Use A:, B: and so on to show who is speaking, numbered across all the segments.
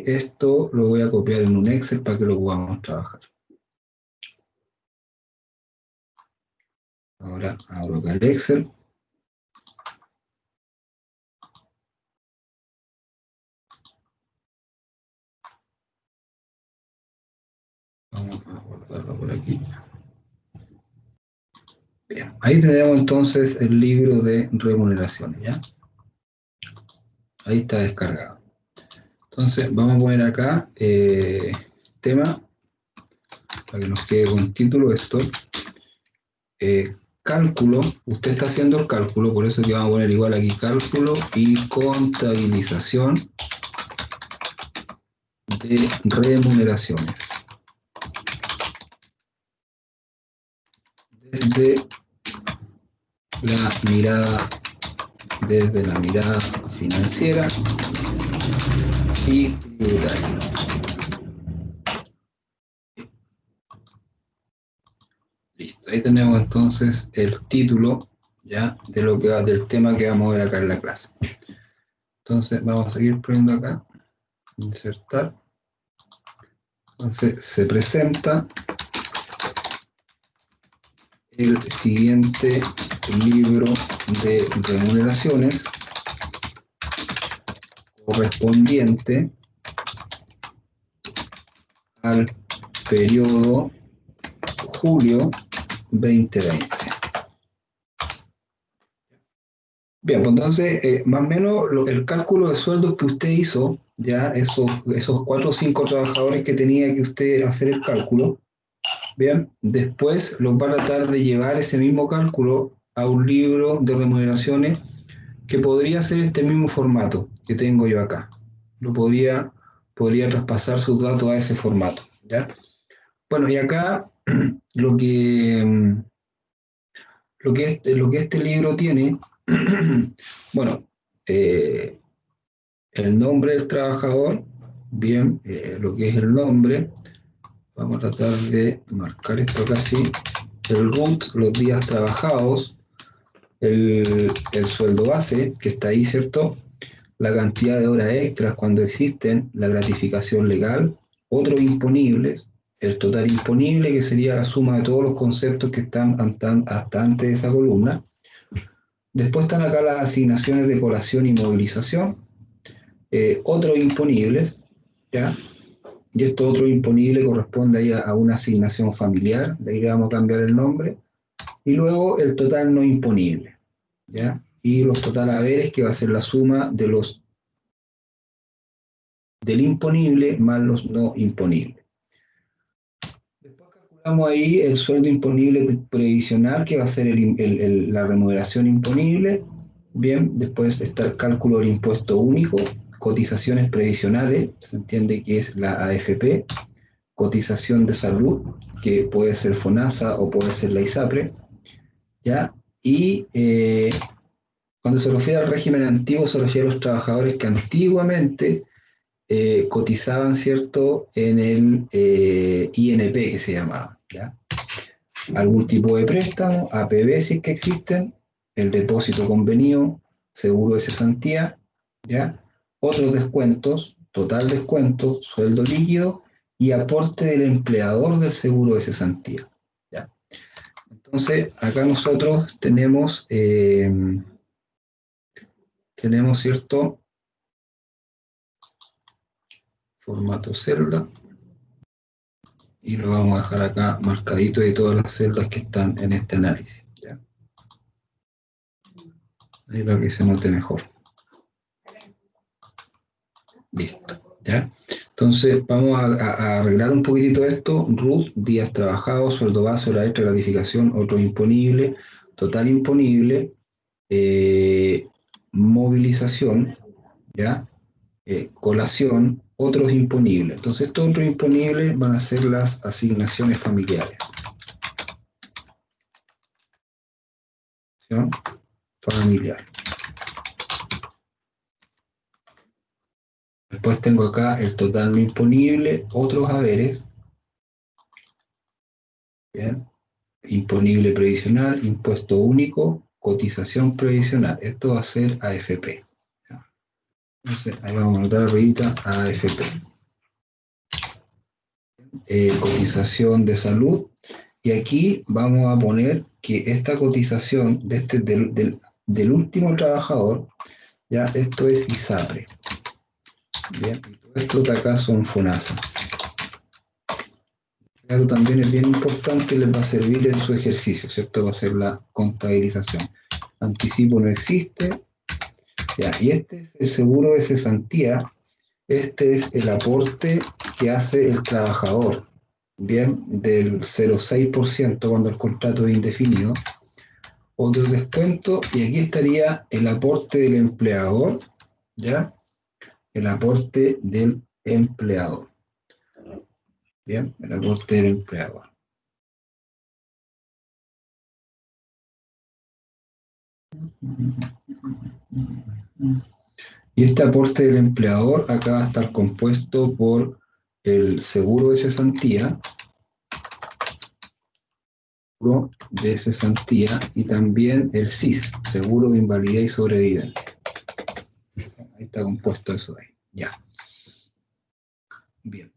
A: esto lo voy a copiar en un Excel para que lo podamos trabajar. Ahora abro acá el Excel. Vamos a guardarlo por aquí. Bien, ahí tenemos entonces el libro de remuneraciones, ¿ya? Ahí está descargado. Entonces vamos a poner acá tema, para que nos quede con título esto. Cálculo, usted está haciendo el cálculo, por eso que vamos a poner igual aquí cálculo y contabilización de remuneraciones. Desde la mirada financiera y tributaria. Listo, ahí tenemos entonces el título ya de lo que va, del tema que vamos a ver acá en la clase. Entonces vamos a seguir poniendo acá, insertar. Entonces se presenta el siguiente libro de remuneraciones correspondiente al periodo julio 2020. Bien, pues entonces, más o menos el cálculo de sueldos que usted hizo, ya esos 4 o 5 trabajadores que tenía que usted hacer el cálculo, bien, después los va a tratar de llevar ese mismo cálculo a un libro de remuneraciones que podría ser este mismo formato que tengo yo acá. Podría traspasar sus datos a ese formato, ¿ya? Bueno, y acá lo que este libro tiene, bueno, el nombre del trabajador, bien, lo que es el nombre, vamos a tratar de marcar esto acá así, el root, los días trabajados, el sueldo base, que está ahí, ¿cierto? La cantidad de horas extras cuando existen, la gratificación legal, otros imponibles, el total imponible, que sería la suma de todos los conceptos que están hasta antes de esa columna. Después están acá las asignaciones de colación y movilización, otros imponibles, ¿ya? Y esto otro imponible corresponde ahí a una asignación familiar, de ahí le vamos a cambiar el nombre, y luego el total no imponible, ¿ya? Y los total haberes, que va a ser la suma de del imponible más los no imponibles. Después calculamos ahí el sueldo imponible previsional, que va a ser la remuneración imponible. Bien, después está el cálculo del impuesto único, cotizaciones previsionales, se entiende que es la AFP, cotización de salud, que puede ser FONASA o puede ser la ISAPRE, ¿ya? Y cuando se refiere al régimen antiguo, se refiere a los trabajadores que antiguamente cotizaban, ¿cierto?, en el INP, que se llamaba, ¿ya? Algún tipo de préstamo, APB si es que existen, el depósito convenido, seguro de cesantía, ¿ya? Otros descuentos, total descuento, sueldo líquido y aporte del empleador del seguro de cesantía, ¿ya? Entonces, acá nosotros tenemos, ¿cierto?, formato celda, y lo vamos a dejar acá marcadito de todas las celdas que están en este análisis, ¿ya? Ahí para que se note mejor. Listo, ¿ya? Entonces vamos a arreglar un poquitito esto. RUT, días trabajados, sueldo base, hora extra, gratificación, otro imponible, total imponible, movilización, ¿ya? Colación, otros imponibles. Entonces estos otros imponibles van a ser las asignaciones familiares. ¿Sí? Familiar. Después tengo acá el total no imponible, otros haberes, ¿bien? Imponible previsional, impuesto único, cotización previsional. Esto va a ser AFP, ¿ya? Entonces, ahí vamos a anotar arribita AFP. Cotización de salud. Y aquí vamos a poner que esta cotización del último trabajador, ya esto es ISAPRE. Bien, y todo esto de acá son FONASA. Esto también es bien importante y les va a servir en su ejercicio, ¿cierto? Va a ser la contabilización. Anticipo no existe. Ya, y este es el seguro de cesantía. Este es el aporte que hace el trabajador, bien, del 0,6% cuando el contrato es indefinido. Otro descuento, y aquí estaría el aporte del empleador, ¿ya? El aporte del empleador. Bien, el aporte del empleador. Y este aporte del empleador acá va a estar compuesto por el seguro de cesantía, y también el SIS, seguro de invalidez y sobrevivencia. Ahí está compuesto eso de ahí. Ya. Bien.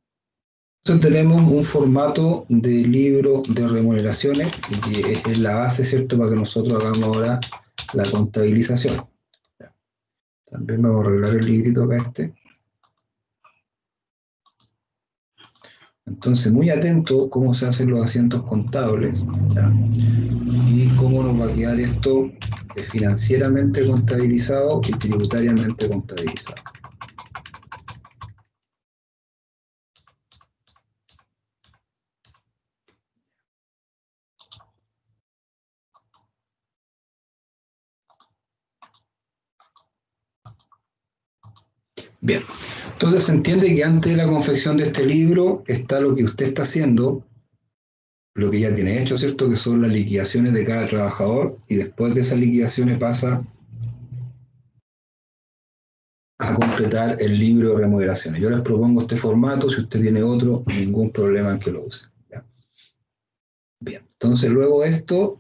A: Entonces tenemos un formato de libro de remuneraciones que es la base, ¿cierto?, para que nosotros hagamos ahora la contabilización. Ya. También vamos a arreglar el librito acá Entonces, muy atento cómo se hacen los asientos contables, ¿ya? Y cómo nos va a quedar esto financieramente contabilizado y tributariamente contabilizado. Bien, entonces se entiende que antes de la confección de este libro está lo que usted está haciendo, lo que ya tiene hecho, ¿cierto? Que son las liquidaciones de cada trabajador, y después de esas liquidaciones pasa a completar el libro de remuneraciones. Yo les propongo este formato, si usted tiene otro, ningún problema en que lo use. ¿Ya? Bien, entonces luego de esto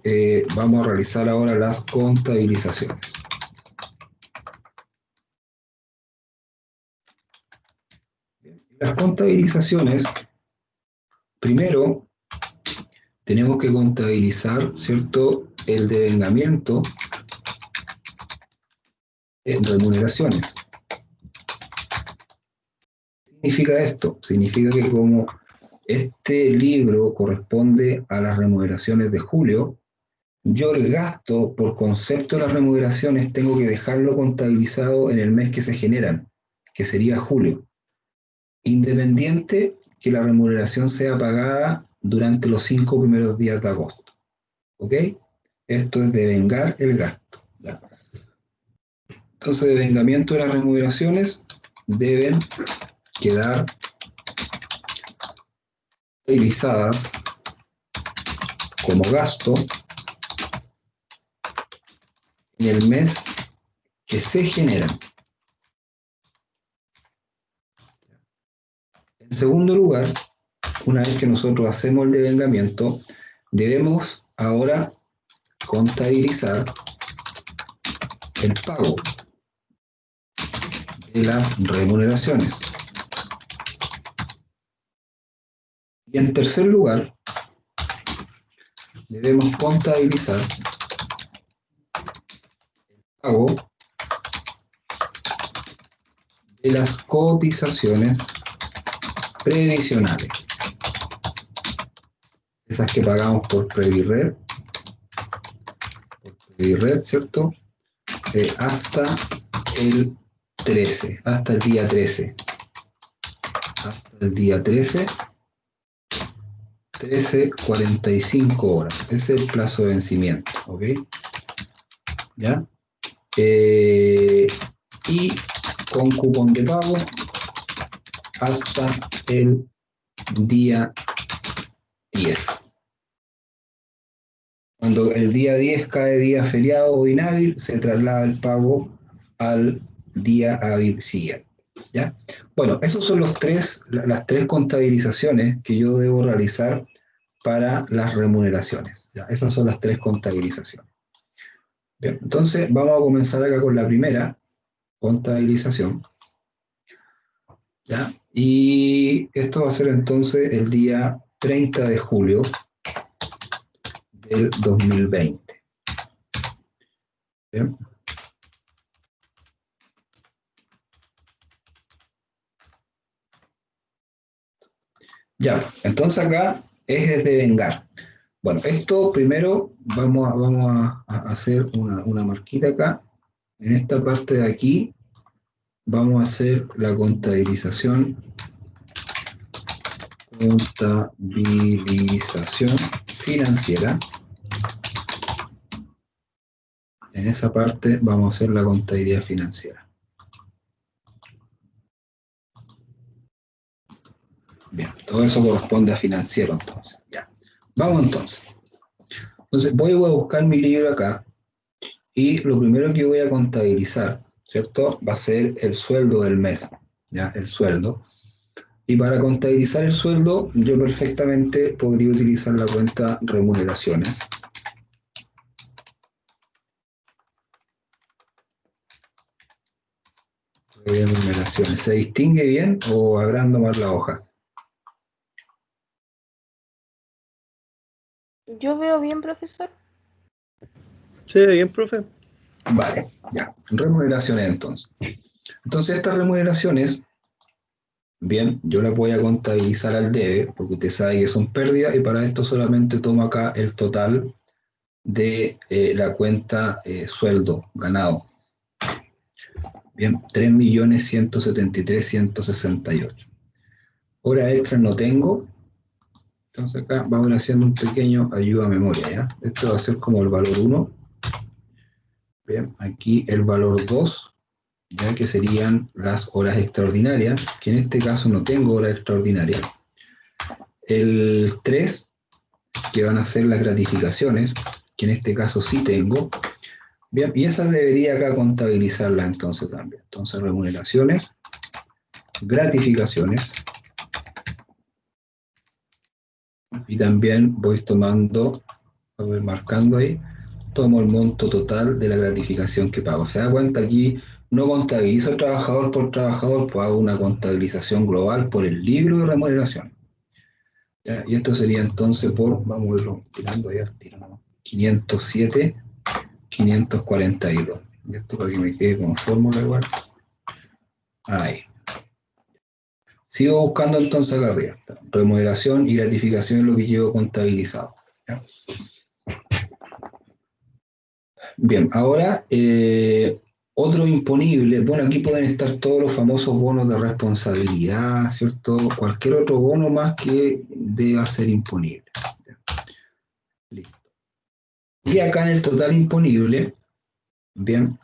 A: vamos a realizar ahora las contabilizaciones. Bien, las contabilizaciones, primero tenemos que contabilizar, ¿cierto?, el devengamiento en remuneraciones. ¿Qué significa esto? Significa que como este libro corresponde a las remuneraciones de julio, yo el gasto por concepto de las remuneraciones tengo que dejarlo contabilizado en el mes que se generan, que sería julio, independiente que la remuneración sea pagada durante los 5 primeros días de agosto. ¿Ok? Esto es devengar el gasto. ¿Ya? Entonces, devengamiento de las remuneraciones deben quedar utilizadas como gasto en el mes que se generan. En segundo lugar, una vez que nosotros hacemos el devengamiento, debemos ahora contabilizar el pago de las remuneraciones. Y en tercer lugar, debemos contabilizar el pago de las cotizaciones previsionales. Esas que pagamos por Previred, ¿cierto? Hasta el 13, hasta el día 13. Hasta el día 13, 13:45 horas. Ese es el plazo de vencimiento, ¿ok? ¿Ya? Y con cupón de pago hasta el día 10. Cuando el día 10 cae día feriado o inhábil, se traslada el pago al día hábil siguiente. ¿Ya? Bueno, esos son las tres contabilizaciones que yo debo realizar para las remuneraciones. ¿Ya? Esas son las tres contabilizaciones. Bien, entonces vamos a comenzar acá con la primera contabilización. ¿ya? Y esto va a ser entonces el día 30 de julio del 2020. ¿Bien? Ya, entonces acá ejes de vengar. Bueno, esto primero vamos a hacer una marquita acá. En esta parte de aquí vamos a hacer la contabilización financiera. En esa parte vamos a hacer la contabilidad financiera. Bien, todo eso corresponde a financiero entonces. Ya. Vamos entonces. Entonces voy a buscar mi libro acá y lo primero que voy a contabilizar, ¿cierto? Va a ser el sueldo del mes, ¿ya? El sueldo. Y para contabilizar el sueldo, yo perfectamente podría utilizar la cuenta remuneraciones. Remuneraciones. ¿Se distingue bien o agrando más la hoja?
B: Yo veo bien, profesor.
C: Sí, bien, profe.
A: Vale, ya. Remuneraciones entonces. Entonces estas remuneraciones, bien, yo las voy a contabilizar al debe, porque usted sabe que son pérdidas y para esto solamente tomo acá el total de la cuenta sueldo ganado. Bien, 3.173.168. Hora extra no tengo, entonces acá vamos haciendo un pequeño ayuda a memoria, ¿ya? Esto va a ser como el valor 1. Bien, aquí el valor 2, ya que serían las horas extraordinarias, que en este caso no tengo horas extraordinarias. El 3, que van a ser las gratificaciones, que en este caso sí tengo. Bien, y esas debería acá contabilizarlas entonces también. Entonces, remuneraciones, gratificaciones, y también voy tomando, voy marcando ahí, tomo el monto total de la gratificación que pago. ¿Se da cuenta aquí? No contabilizo trabajador por trabajador, pues hago una contabilización global por el libro de remuneración. ¿Ya? Y esto sería entonces por, vamos a irlo tirando ahí al tiro, 507, 542. Y esto para que me quede como fórmula igual. Ahí. Sigo buscando entonces acá arriba. Remuneración y gratificación es lo que llevo contabilizado. ¿Ya? Bien, ahora otro imponible. Bueno, aquí pueden estar todos los famosos bonos de responsabilidad, ¿cierto? Cualquier otro bono más que deba ser imponible. Listo. Y acá en el total imponible, bien,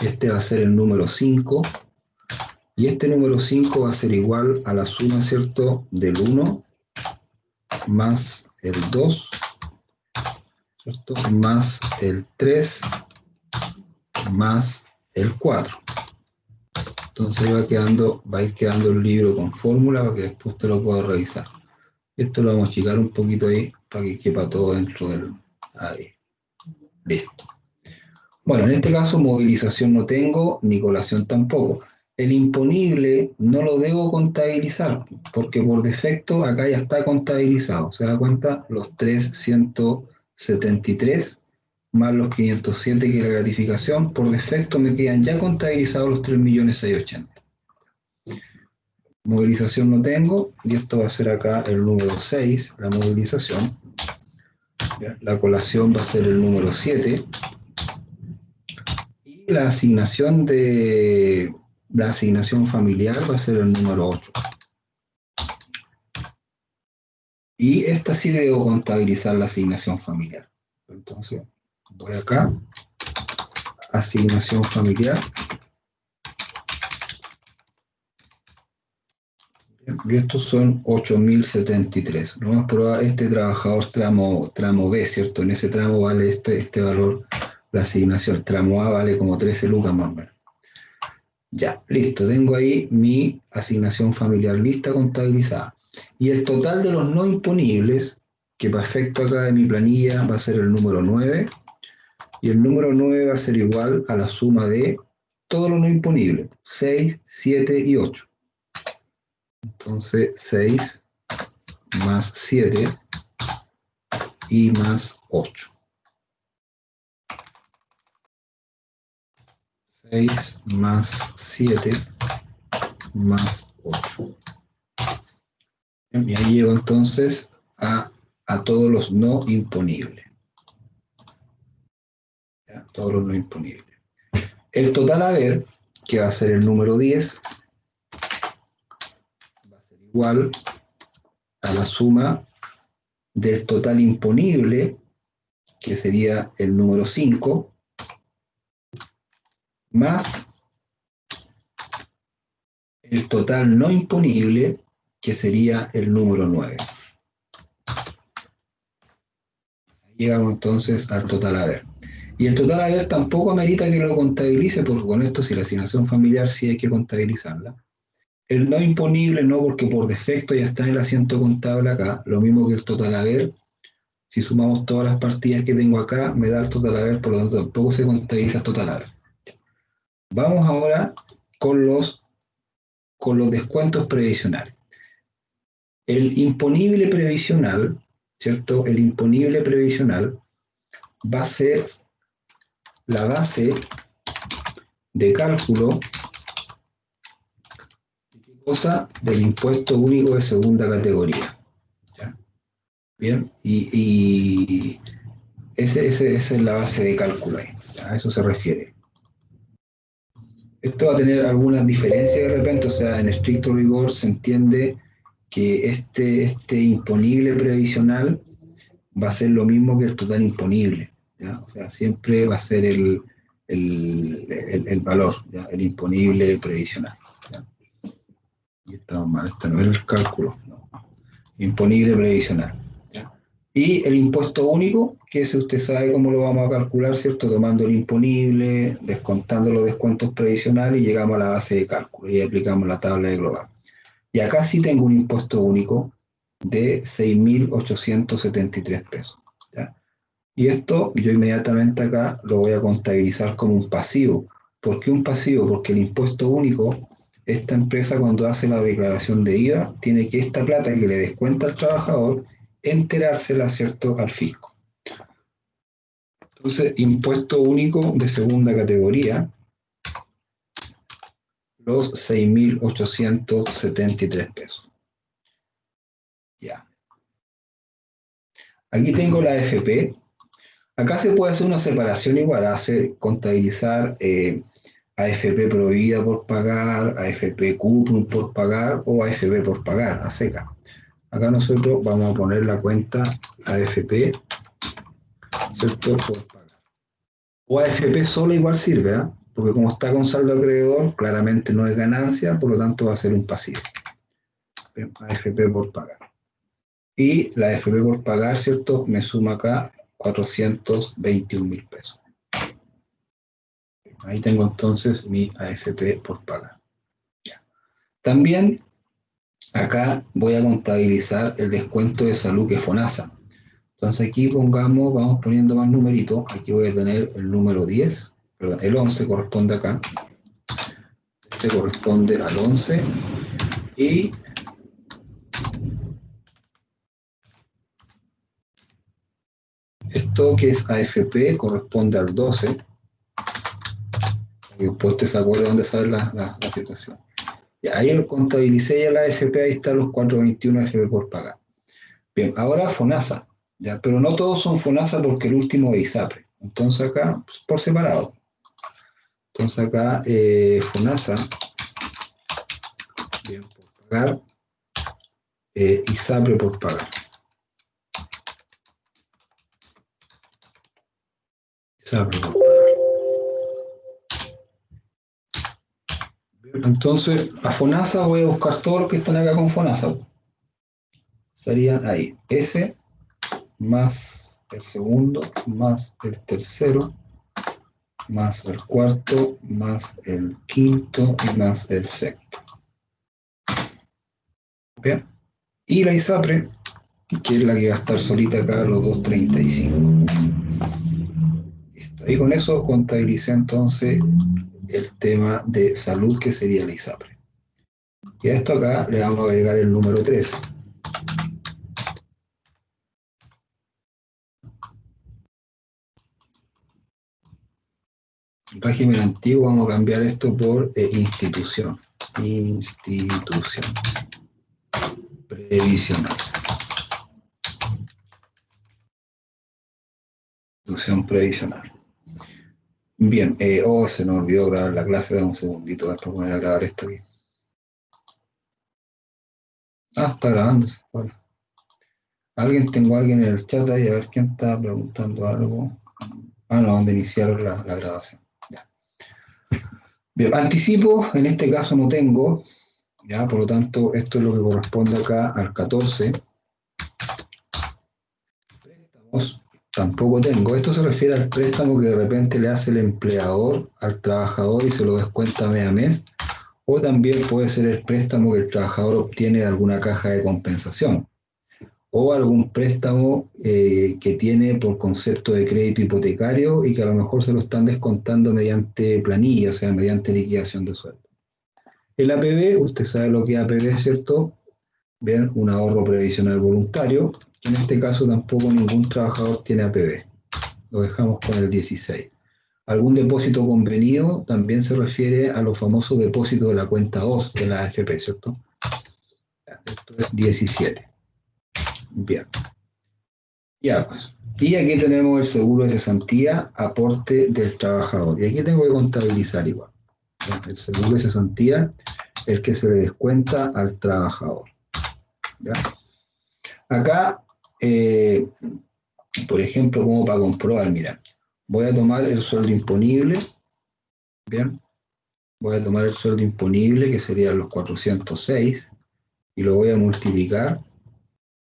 A: este va a ser el número 5. Y este número 5 va a ser igual a la suma, ¿cierto?, del 1 más el 2, ¿cierto?, más el 3 más el 4. Entonces va a ir quedando el libro con fórmula para que después te lo pueda revisar. Esto lo vamos a achicar un poquito ahí para que quepa todo dentro del... Ahí. Listo. Bueno, en este caso movilización no tengo, ni colación tampoco. El imponible no lo debo contabilizar, porque por defecto acá ya está contabilizado. ¿Se da cuenta? Los 373 más los 507 que es la gratificación, por defecto me quedan ya contabilizados los 3.680.000. Movilización no tengo, y esto va a ser acá el número 6, la movilización. ¿Ya? La colación va a ser el número 7. Y la asignación familiar va a ser el número 8. Y esta sí debo contabilizar la asignación familiar. Entonces, voy acá, asignación familiar. Y estos son 8.073. Lo más probable, este trabajador tramo B, ¿cierto? En ese tramo vale este valor, la asignación. El tramo A vale como 13 lucas más o menos. Ya, listo. Tengo ahí mi asignación familiar lista contabilizada. Y el total de los no imponibles, que para efecto acá de mi planilla va a ser el número 9, y el número 9 va a ser igual a la suma de todos los no imponibles, 6, 7 y 8. Entonces 6 más 7 y más 8. 6 más 7 más 8. Y ahí llego entonces a todos los no imponibles. ¿Ya? Todos los no imponibles. El total haber, que va a ser el número 10, va a ser igual a la suma del total imponible, que sería el número 5, más el total no imponible, que sería el número 9. Llegamos entonces al total haber. Y el total haber tampoco amerita que lo contabilice, porque con esto, si la asignación familiar sí hay que contabilizarla. El no imponible no, porque por defecto ya está en el asiento contable acá, lo mismo que el total haber. Si sumamos todas las partidas que tengo acá, me da el total haber, por lo tanto tampoco se contabiliza el total haber. Vamos ahora con los descuentos previsionales. El imponible previsional, ¿cierto? El imponible previsional va a ser la base de cálculo del impuesto único de segunda categoría. ¿Ya? Bien, y esa es la base de cálculo ahí. ¿Ya? A eso se refiere. Esto va a tener algunas diferencias de repente, o sea, en estricto rigor se entiende que este imponible previsional va a ser lo mismo que el total imponible, ¿ya? O sea, siempre va a ser el valor, ¿ya? El imponible previsional, ¿ya? Y estamos mal, este no es el cálculo, no. Imponible previsional, ¿ya? Y el impuesto único, que ese usted sabe cómo lo vamos a calcular, ¿cierto? Tomando el imponible, descontando los descuentos previsionales y llegamos a la base de cálculo y aplicamos la tabla de global. Y acá sí tengo un impuesto único de 6.873 pesos, ¿ya? Y esto yo inmediatamente acá lo voy a contabilizar como un pasivo. ¿Por qué un pasivo? Porque el impuesto único, esta empresa cuando hace la declaración de IVA, tiene que esta plata que le descuenta al trabajador, enterársela, ¿cierto?, al fisco. Entonces, impuesto único de segunda categoría, los 6.873 pesos. Ya. Aquí tengo la AFP. Acá se puede hacer una separación igual, hace contabilizar AFP prohibida por pagar, AFP cuprum por pagar o AFP por pagar, a seca. Acá nosotros vamos a poner la cuenta AFP, ¿cierto?, por pagar. O AFP solo igual sirve, ¿eh? Porque como está con saldo acreedor, claramente no es ganancia, por lo tanto va a ser un pasivo. Bien, AFP por pagar. Y la AFP por pagar, ¿cierto?, me suma acá 421.000 pesos. Ahí tengo entonces mi AFP por pagar. Ya. También acá voy a contabilizar el descuento de salud que es FONASA. Entonces aquí vamos poniendo más numeritos. Aquí voy a tener el número 10, perdón, el 11 corresponde acá. Este corresponde al 11. Y esto que es AFP corresponde al 12. Y después usted se acuerda dónde sabe la situación. Ya, ahí lo contabilicé ya la AFP, ahí están los 421 AFP por pagar. Bien, ahora FONASA, ya, pero no todos son FONASA porque el último es ISAPRE. Entonces acá, pues, por separado. Entonces acá, FONASA, bien, por pagar, ISAPRE por pagar. ISAPRE por pagar. Bien, entonces, a FONASA voy a buscar todos los que están acá con FONASA. Serían ahí, S más el segundo, más el tercero, más el cuarto, más el quinto y más el sexto. Bien. Y la ISAPRE, que es la que va a estar solita acá, los 235. Listo. Y con eso contabilicé entonces el tema de salud, que sería la ISAPRE. Y a esto acá le vamos a agregar el número 13. Régimen antiguo, vamos a cambiar esto por institución. Institución previsional. Institución previsional. Bien, se nos olvidó grabar la clase, dame un segundito, para poner a grabar esto aquí. Está grabando. Bueno. Tengo a alguien en el chat ahí, a ver quién está preguntando algo. No, donde iniciaron la grabación. Ya. Bien, anticipo, en este caso no tengo, ya, por lo tanto, esto es lo que corresponde acá al 14. Préstamos, tampoco tengo. Esto se refiere al préstamo que de repente le hace el empleador al trabajador y se lo descuenta mes a mes, o también puede ser el préstamo que el trabajador obtiene de alguna caja de compensación, o algún préstamo que tiene por concepto de crédito hipotecario y que a lo mejor se lo están descontando mediante planilla, o sea, mediante liquidación de sueldo. El APB, usted sabe lo que es APB, ¿cierto? Bien, un ahorro previsional voluntario. En este caso tampoco ningún trabajador tiene APB. Lo dejamos con el 16. Algún depósito convenido también se refiere a los famosos depósitos de la cuenta 2 de la AFP, ¿cierto? Esto es 17. Bien. Ya, pues. Y aquí tenemos el seguro de cesantía, aporte del trabajador. Y aquí tengo que contabilizar igual. ¿Ya? El seguro de cesantía, el que se le descuenta al trabajador. ¿Ya? Acá, por ejemplo, como para comprobar, mira, voy a tomar el sueldo imponible, ¿bien? Voy a tomar el sueldo imponible, que serían los 406, y lo voy a multiplicar.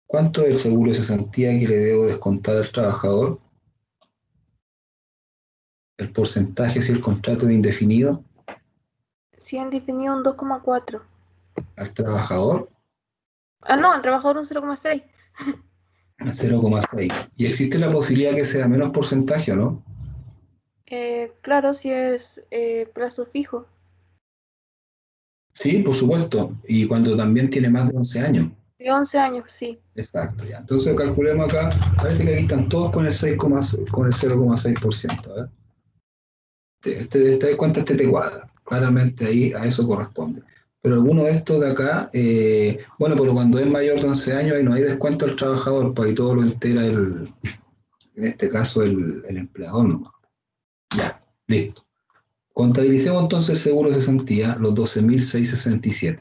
A: ¿Cuánto es el seguro de cesantía que le debo descontar al trabajador? El porcentaje si el contrato es indefinido.
B: Si han definido un 2,4.
A: Al trabajador
B: No, al trabajador un 0,6.
A: a 0,6. ¿Y existe la posibilidad que sea menos porcentaje o no?
B: Claro, si es plazo fijo.
A: Sí, por supuesto. Y cuando también tiene más de 11 años.
B: De 11 años, sí.
A: Exacto, ya. Entonces calculemos acá, parece que aquí están todos con el 6, con el 0,6%. ¿Eh? Te das cuenta, este te cuadra. Claramente ahí a eso corresponde. Pero alguno de estos de acá, bueno, pero cuando es mayor de 11 años, ahí no hay descuento al trabajador, pues ahí todo lo entera en este caso el empleador, ¿no? Ya, listo. Contabilicemos entonces el seguro de cesantía, los 12.667.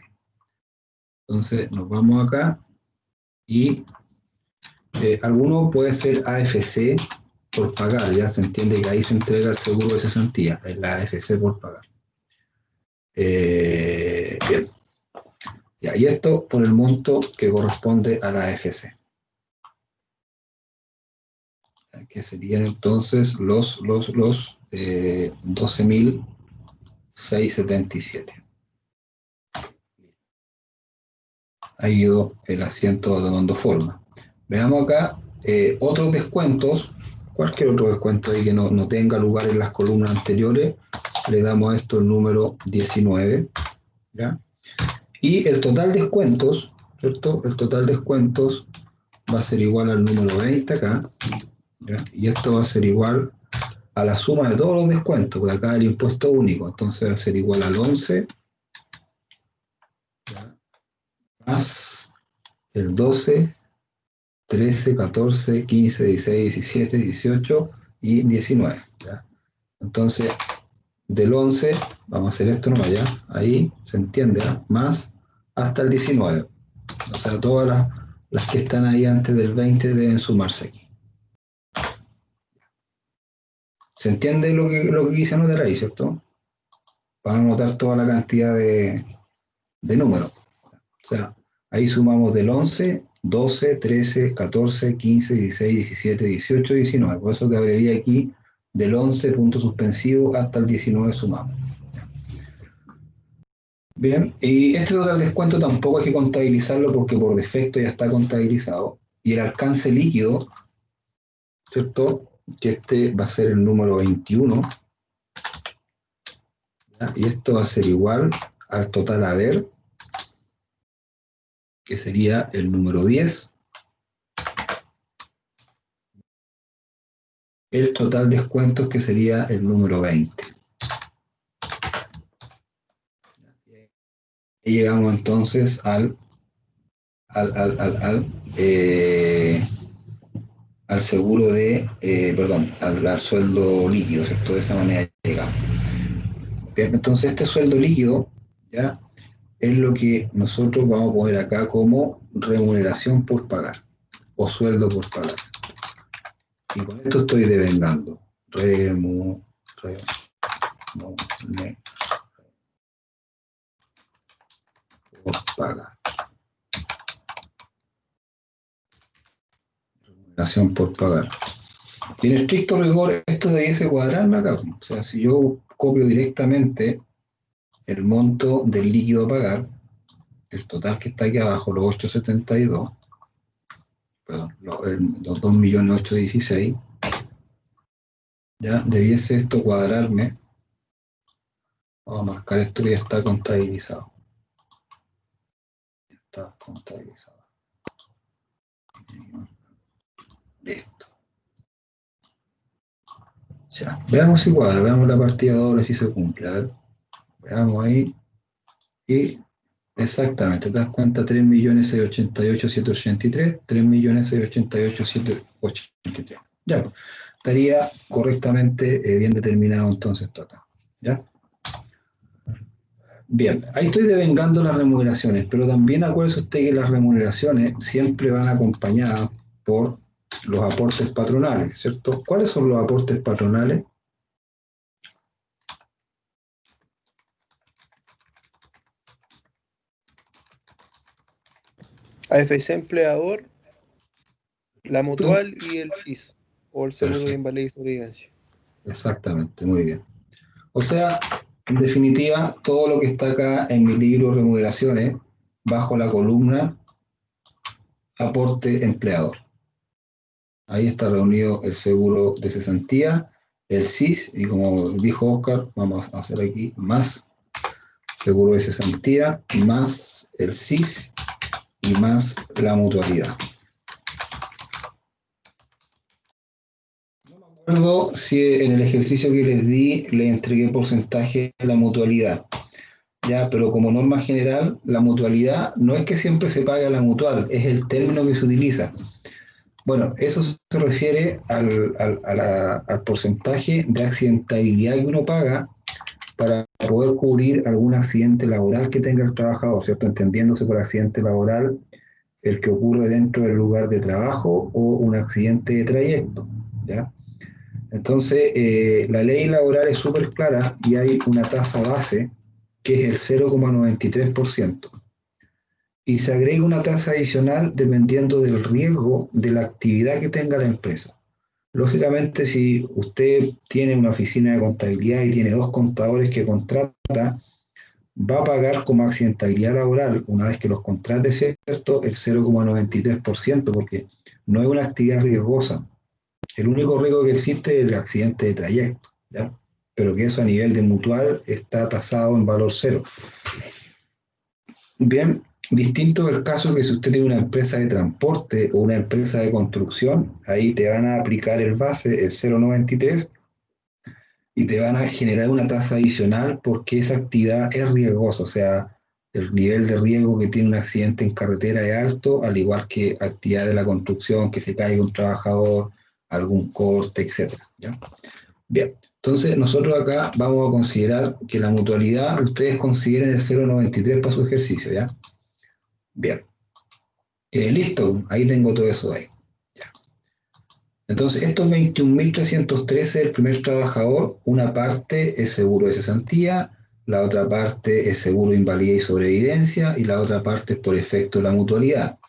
A: Entonces nos vamos acá y alguno puede ser AFC por pagar, ya se entiende que ahí se entrega el seguro de cesantía, es la AFC por pagar. Bien, ya, y esto por el monto que corresponde a la AFC. Que serían entonces los 12.677. Ahí quedó el asiento tomando forma. Veamos acá otros descuentos, cualquier otro descuento ahí que no tenga lugar en las columnas anteriores, le damos a esto el número 19, ¿ya? Y el total de descuentos, ¿cierto? El total de descuentos va a ser igual al número 20 acá, ¿ya? Y esto va a ser igual a la suma de todos los descuentos, porque acá el impuesto único, entonces va a ser igual al 11, ¿ya? Más el 12, 13, 14, 15, 16, 17, 18 y 19. ¿Ya? Entonces, del 11, vamos a hacer esto nomás, ¿ya? Ahí se entiende, ¿ya? Más hasta el 19. O sea, todas las que están ahí antes del 20 deben sumarse aquí. ¿Se entiende lo que quise anotar ahí, cierto? Para anotar toda la cantidad de números. O sea, ahí sumamos del 11, 12, 13, 14, 15, 16, 17, 18, 19. Por eso que abrevié aquí del 11 punto suspensivo hasta el 19 sumamos. Bien, y este total descuento tampoco hay que contabilizarlo porque por defecto ya está contabilizado. Y el alcance líquido, ¿cierto? Que este va a ser el número 21. ¿Ya? Y esto va a ser igual al total haber que sería el número 10, el total descuentos, que sería el número 20. Y llegamos entonces al seguro de, perdón, al sueldo líquido, ¿cierto? De esa manera llegamos. Bien, entonces este sueldo líquido, ¿ya?, es lo que nosotros vamos a poner acá como remuneración por pagar, o sueldo por pagar. Y con esto estoy devengando. Por pagar. Remuneración por pagar. Y en estricto rigor, esto debiese cuadrarme acá. O sea, si yo copio directamente el monto del líquido a pagar, el total que está aquí abajo, los 872, perdón, los 2.816.000, ya debiese esto cuadrarme. Vamos a marcar esto que ya está contabilizado. Está contabilizado. Listo. Ya, veamos si cuadra, veamos la partida doble si se cumple. A ver, veamos ahí. Y exactamente, te das cuenta, 3.688.783, 3.688.783. Ya, pues, estaría correctamente bien determinado entonces esto acá. ¿Ya? Bien, ahí estoy devengando las remuneraciones, pero también acuérdese usted que las remuneraciones siempre van acompañadas por los aportes patronales, ¿cierto? ¿Cuáles son los aportes patronales?
C: AFC empleador, la
A: Tú.
C: mutual y el SIS, o el seguro de
A: Perfecto,
C: invalidez y sobrevivencia.
A: exactamente, muy bien. O sea, en definitiva, todo lo que está acá en mi libro Remuneraciones, bajo la columna Aporte Empleador. Ahí está reunido el seguro de cesantía, el SIS, y como dijo Oscar, vamos a hacer aquí más seguro de cesantía, más el SIS y más la mutualidad. No me acuerdo si en el ejercicio que les di les entregué porcentaje de la mutualidad. Ya, pero como norma general, la mutualidad no es que siempre se pague a la mutual, es el término que se utiliza. Bueno, eso se refiere al porcentaje de accidentabilidad que uno paga para poder cubrir algún accidente laboral que tenga el trabajador, ¿cierto? Entendiéndose por accidente laboral el que ocurre dentro del lugar de trabajo o un accidente de trayecto, ¿ya? Entonces, la ley laboral es súper clara y hay una tasa base que es el 0,93%. Y se agrega una tasa adicional dependiendo del riesgo de la actividad que tenga la empresa. Lógicamente, si usted tiene una oficina de contabilidad y tiene 2 contadores que contrata, va a pagar como accidentabilidad laboral, una vez que los contrate, ¿cierto?, el 0,93%, porque no es una actividad riesgosa. El único riesgo que existe es el accidente de trayecto, ¿ya? Pero que eso a nivel de mutual está tasado en valor cero. Bien, distinto del caso que si usted tiene una empresa de transporte o una empresa de construcción, ahí te van a aplicar el base, el 0,93, y te van a generar una tasa adicional porque esa actividad es riesgosa, o sea, el nivel de riesgo que tiene un accidente en carretera es alto, al igual que actividad de la construcción, que se caiga un trabajador, algún corte, etc. ¿Ya? Bien, entonces nosotros acá vamos a considerar que la mutualidad, ustedes consideren el 0,93 para su ejercicio, ¿ya? Bien. Listo, ahí tengo todo eso ahí. Ya. Entonces, estos 21.313 el primer trabajador, una parte es seguro de cesantía, la otra parte es seguro de invalidez y sobrevivencia, y la otra parte es por efecto de la mutualidad,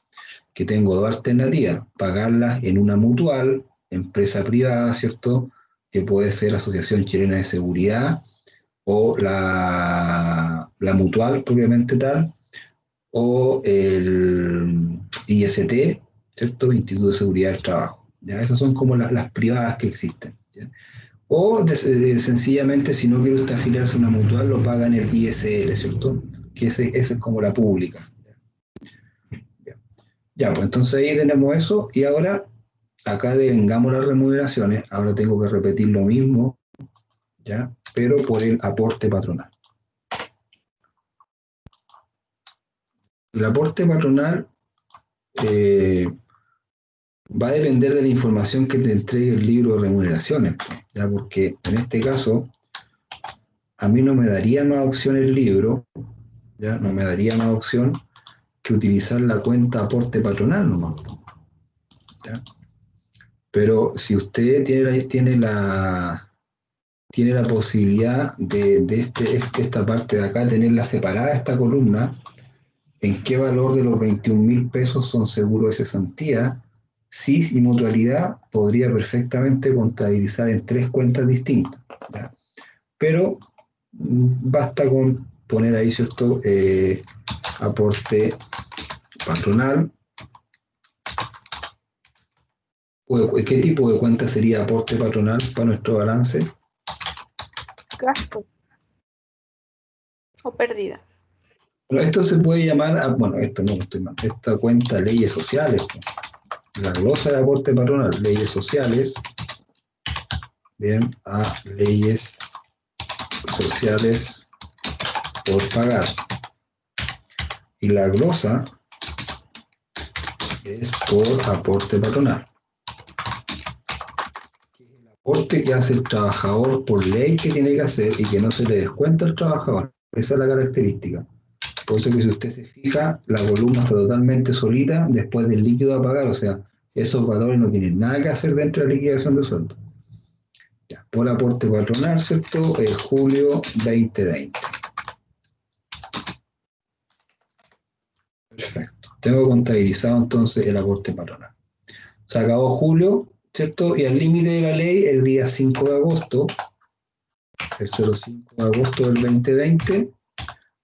A: que tengo dos alternativas: pagarlas en una mutual, empresa privada, ¿cierto?, que puede ser Asociación Chilena de Seguridad, o la mutual propiamente tal, o el IST, ¿cierto?, Instituto de Seguridad del Trabajo. ¿Ya? Esas son como las privadas que existen, ¿ya? O sencillamente, si no quiere usted afiliarse a una mutual, lo paga en el ISL, ¿cierto?, que esa es como la pública. Ya, pues entonces ahí tenemos eso, y ahora acá devengamos las remuneraciones, ahora tengo que repetir lo mismo, ¿ya? Pero por el aporte patronal. El aporte patronal va a depender de la información que te entregue el libro de remuneraciones, ¿ya? Porque en este caso, a mí no me daría más opción el libro, ¿ya? No me daría más opción que utilizar la cuenta aporte patronal nomás, ¿ya? Pero si usted tiene la posibilidad de esta parte de acá, tenerla separada, esta columna, en qué valor de los 21.000 pesos son seguros de cesantía, CIS y mutualidad, podría perfectamente contabilizar en 3 cuentas distintas, ¿ya? Pero basta con poner ahí, ¿cierto? Aporte patronal. ¿Qué tipo de cuenta sería aporte patronal para nuestro balance?
B: Gasto o pérdida.
A: Bueno, esto se puede llamar, bueno, esto no estoy mal, esta cuenta leyes sociales, la glosa de aporte patronal, leyes sociales, bien, a leyes sociales por pagar. Y la glosa es por aporte patronal. El aporte que hace el trabajador por ley que tiene que hacer y que no se le descuenta al trabajador. Esa es la característica. Por eso que si usted se fija, la columna está totalmente solita después del líquido a pagar, o sea, esos valores no tienen nada que hacer dentro de la liquidación de sueldo. Ya, por aporte patronal, ¿cierto? Julio 2020. Perfecto. Tengo contabilizado entonces el aporte patronal. Se acabó julio, ¿cierto? Y al límite de la ley, el día 5 de agosto, el 05 de agosto del 2020,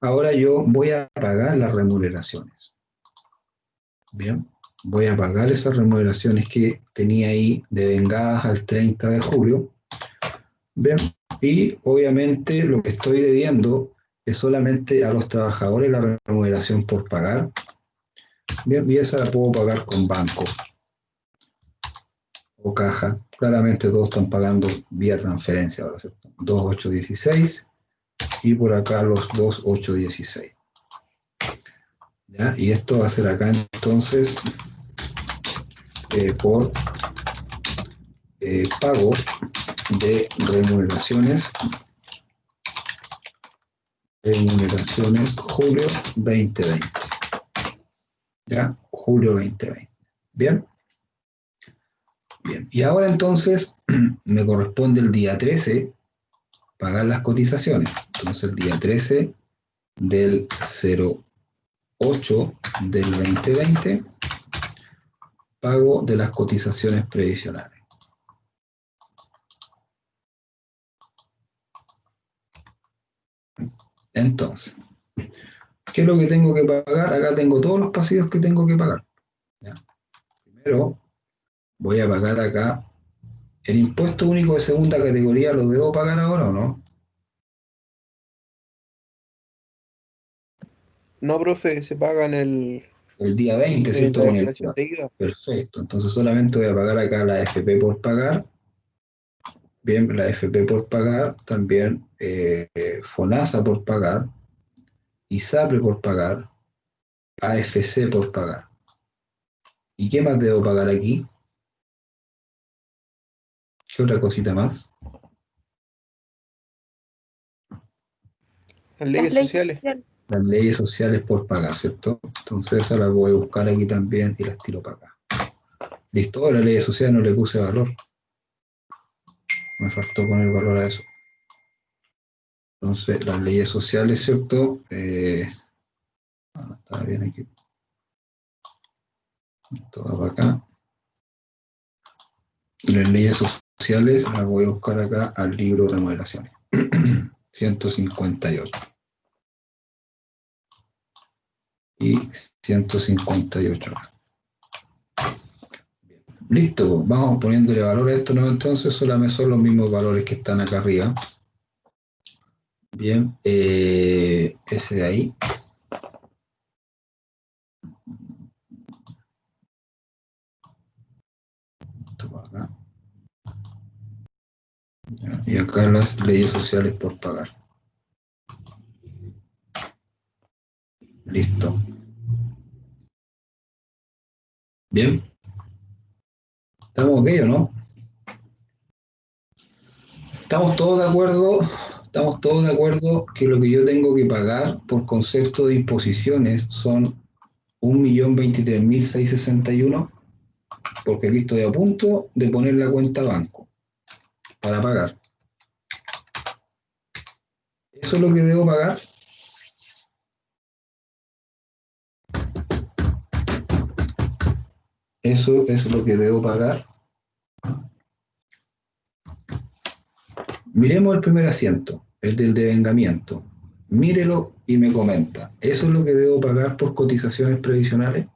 A: ahora yo voy a pagar las remuneraciones. Bien, voy a pagar esas remuneraciones que tenía ahí devengadas al 30 de julio. Bien, y obviamente lo que estoy debiendo es solamente a los trabajadores la remuneración por pagar. Bien, y esa la puedo pagar con banco o caja. Claramente todos están pagando vía transferencia ahora, ¿cierto? 2816 y por acá los 2816. ¿Ya? Y esto va a ser acá entonces por pago de remuneraciones julio 2020. ¿Ya? Julio 2020. ¿Bien? Bien. Y ahora entonces me corresponde el día 13 pagar las cotizaciones. Entonces el día 13 del 08 del 2020, pago de las cotizaciones previsionales. Entonces, ¿qué es lo que tengo que pagar? Acá tengo todos los pasivos que tengo que pagar, ¿ya? Primero, voy a pagar acá el impuesto único de segunda categoría. ¿Lo debo pagar ahora o no?
C: No, profe, se pagan
A: El día 20, ¿cierto?
C: la
A: Con el
C: declaración de IVA.
A: Perfecto. Entonces solamente voy a pagar acá la FP por pagar. Bien, la FP por pagar. También FONASA por pagar. ISAPRE por pagar. AFC por pagar. ¿Y qué más debo pagar aquí? ¿Qué otra cosita más?
C: Las
B: Las
C: leyes
B: leyes
C: sociales.
B: sociales.
A: Las leyes sociales por pagar, ¿cierto? Entonces esas las voy a buscar aquí también y las tiro para acá. Listo, a las leyes sociales no le puse valor. Me faltó poner valor a eso. Entonces, las leyes sociales, ¿cierto? Está bien aquí. Esto va para acá. Las leyes sociales las voy a buscar acá al libro de remuneraciones. 158. Y 158. Listo, vamos poniéndole valor a esto, ¿no? Entonces solamente son los mismos valores que están acá arriba. Bien, ese de ahí. ¿Ya? Y acá las leyes sociales por pagar. Listo. Bien. ¿Estamos ok o no? ¿Estamos todos de acuerdo? Estamos todos de acuerdo que lo que yo tengo que pagar por concepto de imposiciones son 1.023.661, porque aquí estoy a punto de poner la cuenta banco para pagar. ¿Eso es lo que debo pagar? Eso es lo que debo pagar. Miremos el primer asiento, el del devengamiento. Mírelo y me comenta. ¿Eso es lo que debo pagar por cotizaciones previsionales?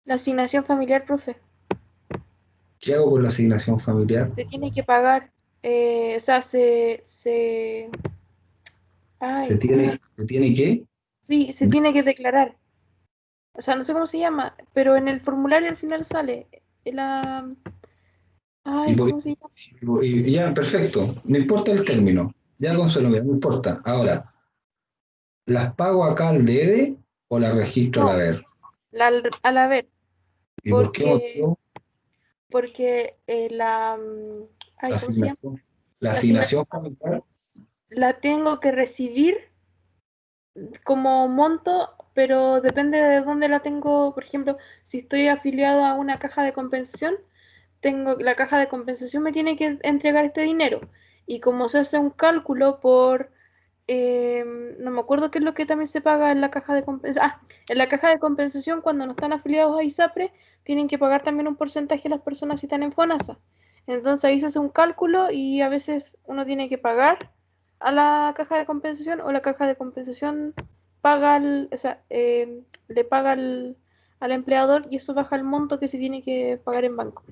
B: La asignación familiar, profe,
A: ¿Qué hago con la asignación familiar?
B: se tiene que pagar, o sea,
A: ¿Se
B: ay,
A: tiene, se tiene que?
B: sí, se tiene que declarar. O sea, no sé cómo se llama, pero en el formulario al final sale la,
A: Y,
B: ay,
A: por-
B: ¿cómo se llama?
A: y ya, perfecto. No importa el
B: Sí,
A: término. Ya,
B: sí,
A: Consuelo, mira, no importa. Ahora, ¿las pago acá al debe o las registro al
B: no,
A: haber?
B: al haber,
A: ¿Y por qué
B: porque,
A: motivo?
B: porque
A: La
B: ay, ¿cómo se llama?
A: asignación, la
B: La
A: asignación
B: asignación
A: familiar.
B: la tengo que recibir como monto, pero depende de dónde la tengo. Por ejemplo, si estoy afiliado a una caja de compensación, tengo la caja de compensación me tiene que entregar este dinero. Y como se hace un cálculo por, no me acuerdo qué es lo que también se paga en la caja de compensación. Ah, en la caja de compensación cuando no están afiliados a ISAPRE, tienen que pagar también un porcentaje las personas si están en FONASA. Entonces ahí se hace un cálculo y a veces uno tiene que pagar a la caja de compensación o la caja de compensación paga o sea, le paga al empleador y eso baja el monto que se tiene que pagar en banco.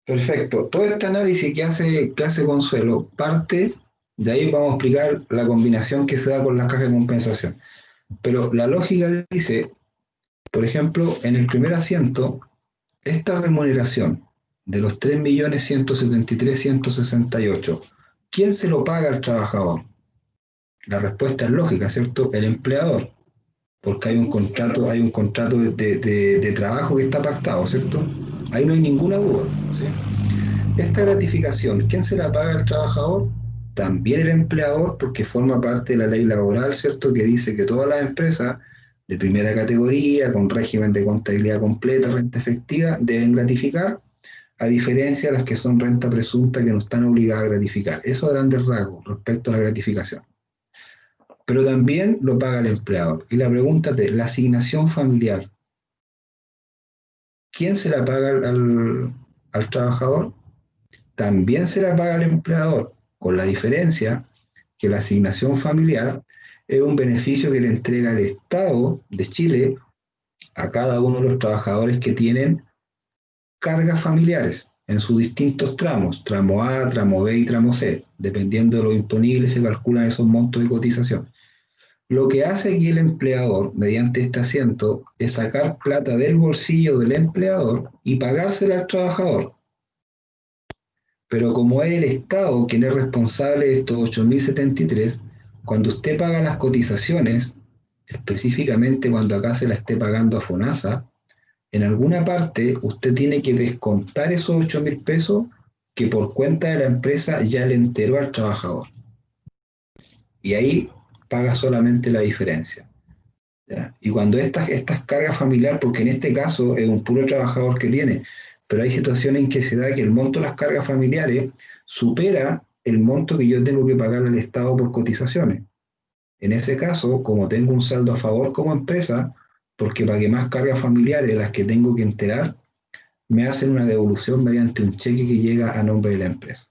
A: Perfecto. Todo este análisis que hace Consuelo parte, de ahí vamos a explicar la combinación que se da con las cajas de compensación. Pero la lógica dice, por ejemplo, en el primer asiento, esta remuneración de los 3.173.168, ¿quién se lo paga al trabajador? La respuesta es lógica, ¿cierto? El empleador, porque hay un contrato de trabajo que está pactado, ¿cierto? Ahí no hay ninguna duda, ¿sí? Esta gratificación, ¿quién se la paga al trabajador? También el empleador, porque forma parte de la ley laboral, ¿cierto? Que dice que todas las empresas de primera categoría, con régimen de contabilidad completa, renta efectiva, deben gratificar, a diferencia de las que son renta presunta que no están obligadas a gratificar. Eso a grandes rasgos respecto a la gratificación. Pero también lo paga el empleador. Y la pregunta es, la asignación familiar, ¿quién se la paga al trabajador? También se la paga el empleador, con la diferencia que la asignación familiar es un beneficio que le entrega el Estado de Chile a cada uno de los trabajadores que tienen cargas familiares en sus distintos tramos, tramo A, tramo B y tramo C. Dependiendo de lo imponible se calculan esos montos de cotización. Lo que hace aquí el empleador, mediante este asiento, es sacar plata del bolsillo del empleador y pagársela al trabajador. Pero como es el Estado quien es responsable de estos 8.073, cuando usted paga las cotizaciones, específicamente cuando acá se la esté pagando a FONASA, en alguna parte usted tiene que descontar esos 8.000 pesos que por cuenta de la empresa ya le enteró al trabajador. Y ahí paga solamente la diferencia. ¿Ya? Y cuando estas cargas familiares, porque en este caso es un puro trabajador que tiene, pero hay situaciones en que se da que el monto de las cargas familiares supera el monto que yo tengo que pagar al Estado por cotizaciones. En ese caso, como tengo un saldo a favor como empresa, porque pagué más cargas familiares de las que tengo que enterar, me hacen una devolución mediante un cheque que llega a nombre de la empresa.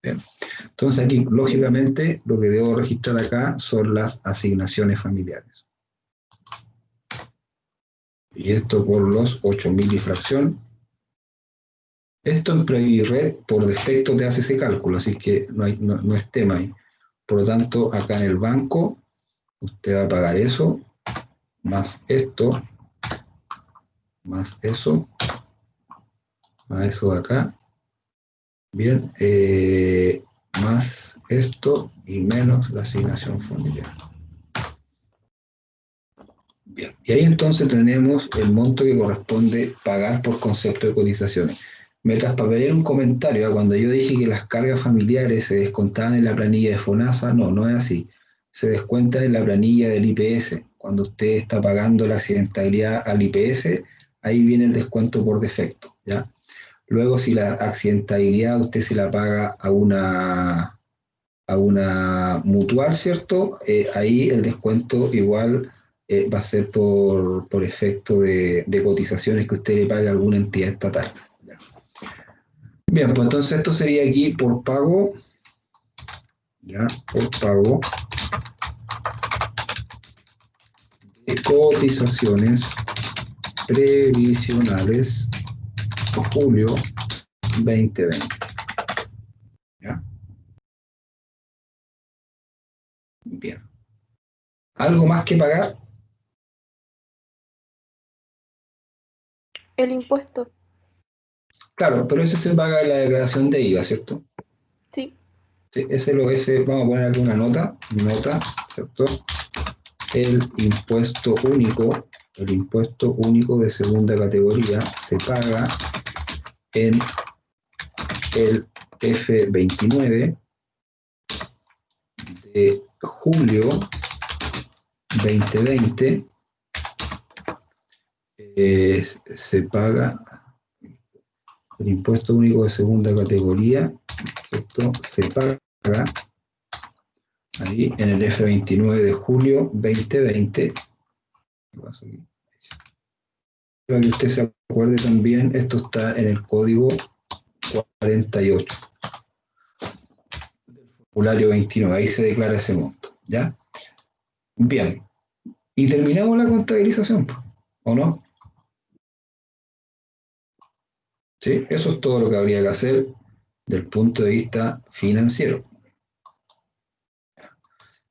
A: Bien. Entonces aquí, lógicamente, lo que debo registrar acá son las asignaciones familiares. Y esto por los 8.000 y fracción. Esto en Previred por defecto te hace ese cálculo, así que no es tema ahí. Por lo tanto, acá en el banco, usted va a pagar eso, más esto, más eso, más eso de acá. Bien, más esto y menos la asignación familiar. Bien, y ahí entonces tenemos el monto que corresponde pagar por concepto de cotizaciones. Me traspapelé un comentario cuando yo dije que las cargas familiares se descontaban en la planilla de FONASA. No, no es así. Se descuentan en la planilla del IPS. Cuando usted está pagando la accidentabilidad al IPS, ahí viene el descuento por defecto, ¿ya? Luego, si la accidentabilidad usted se la paga a una mutual, ¿cierto? Ahí el descuento igual va a ser por efecto de cotizaciones que usted le pague a alguna entidad estatal. ¿Ya? Bien, pues entonces esto sería aquí por pago, ¿ya? Por pago de cotizaciones previsionales de julio 2020. ¿Ya? Bien. ¿Algo más que pagar?
B: El impuesto,
A: Claro, pero ese se paga en la declaración de IVA, ¿cierto?
B: sí.
A: Sí, ese, vamos a poner aquí una nota, ¿cierto? El impuesto único de segunda categoría se paga en el F29 de julio 2020. Se paga el impuesto único de segunda categoría, ¿cierto? Se paga ahí en el F29 de julio 2020. Para que usted se acuerde también, esto está en el código 48 del formulario 29, ahí se declara ese monto, ¿ya? Bien, y terminamos la contabilización, ¿o no? ¿Sí? Eso es todo lo que habría que hacer del punto de vista financiero.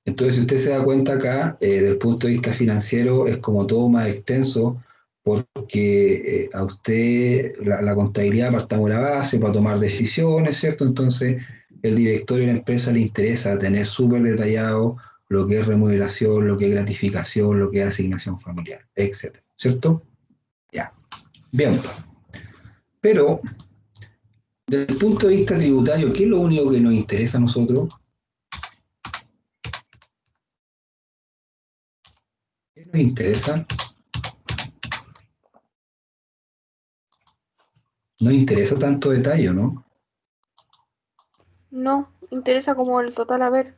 A: Entonces, si usted se da cuenta acá, del punto de vista financiero es como todo más extenso, porque a usted la contabilidad partamos de la base para tomar decisiones, ¿cierto? Entonces, el directorio de la empresa le interesa tener súper detallado lo que es remuneración, lo que es gratificación, lo que es asignación familiar, etcétera, ¿cierto? Ya, bien. Pero, desde el punto de vista tributario, ¿qué es lo único que nos interesa a nosotros? ¿Qué nos interesa? No interesa tanto detalle, ¿no?
B: No, interesa como el total a ver.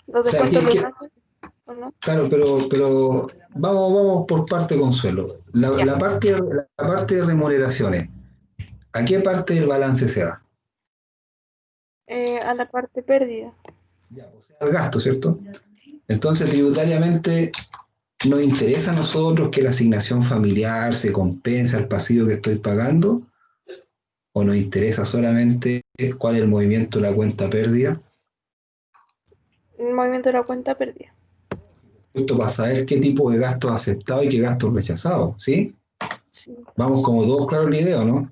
B: Los
A: O sea,
B: descuentos los haces, ¿o no?
A: claro, pero vamos por parte, Consuelo.
B: Ya.
A: La parte de remuneraciones, ¿a qué parte del balance se va?
B: A la parte pérdida.
A: Ya, o sea, al gasto, ¿cierto? Entonces, tributariamente, ¿nos interesa a nosotros que la asignación familiar se compense al pasivo que estoy pagando? ¿O nos interesa solamente cuál es el movimiento de la cuenta pérdida?
B: El movimiento de la cuenta pérdida.
A: Esto para saber qué tipo de gastos aceptados y qué gastos rechazados, ¿sí?
B: Sí.
A: Vamos como todos claros la idea, ¿no?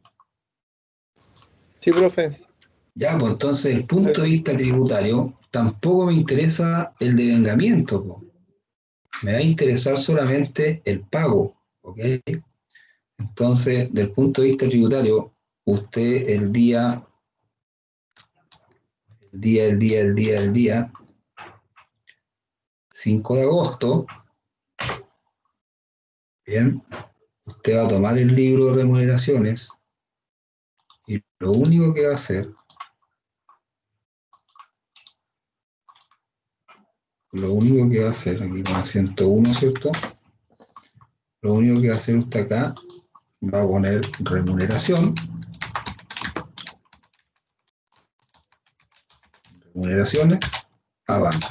C: Sí, profe.
A: Ya, pues entonces, desde el punto de vista tributario, tampoco me interesa el devengamiento, po. Me va a interesar solamente el pago, ¿ok? Entonces, del punto de vista tributario, usted el día 5 de agosto, bien, usted va a tomar el libro de remuneraciones y lo único que va a hacer, aquí con 101, ¿cierto? Lo único que va a hacer usted acá, va a poner remuneraciones a banco.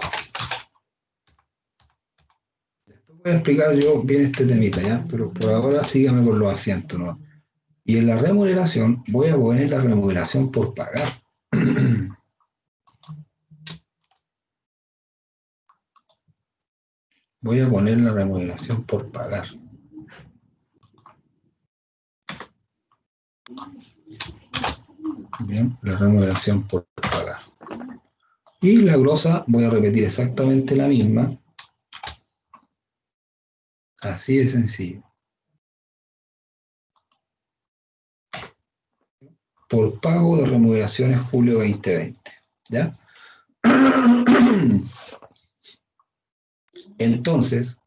A: Voy a explicar yo bien este temita, ¿ya? Pero por ahora sígame con los asientos, ¿no? Y en la remuneración voy a poner la remuneración por pagar. Voy a poner la remuneración por pagar. Bien, la remuneración por pagar. Y la glosa voy a repetir exactamente la misma. Así de sencillo. Por pago de remuneraciones julio 2020. ¿Ya? Entonces,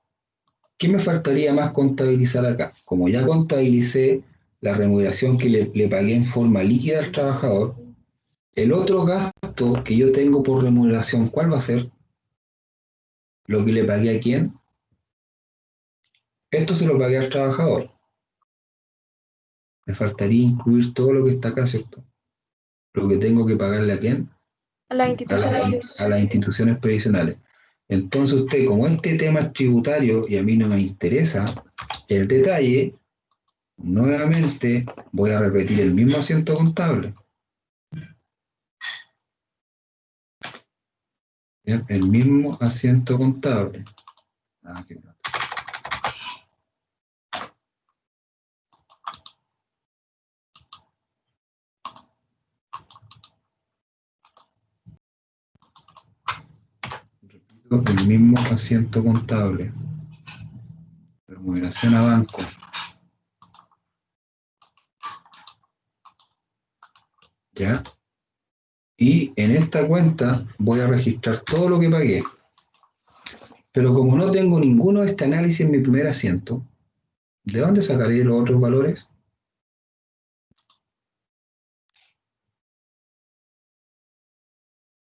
A: ¿qué me faltaría más contabilizar acá? Como ya contabilicé la remuneración que le pagué en forma líquida al trabajador, el otro gasto que yo tengo por remuneración, ¿cuál va a ser? ¿Lo que le pagué a quién? Esto se lo pagué al trabajador. Me faltaría incluir todo lo que está acá, ¿cierto? Lo que tengo que pagarle a quién?
B: A las
A: A
B: instituciones.
A: las instituciones previsionales. Entonces usted, como este tema es tributario y a mí no me interesa el detalle, nuevamente voy a repetir el mismo asiento contable. ¿Bien? El mismo asiento contable. Aquí. Repito, el mismo asiento contable. Remuneración a banco. ¿Ya? Y en esta cuenta voy a registrar todo lo que pagué. Pero como no tengo ninguno de este análisis en mi primer asiento, ¿de dónde sacaré los otros valores?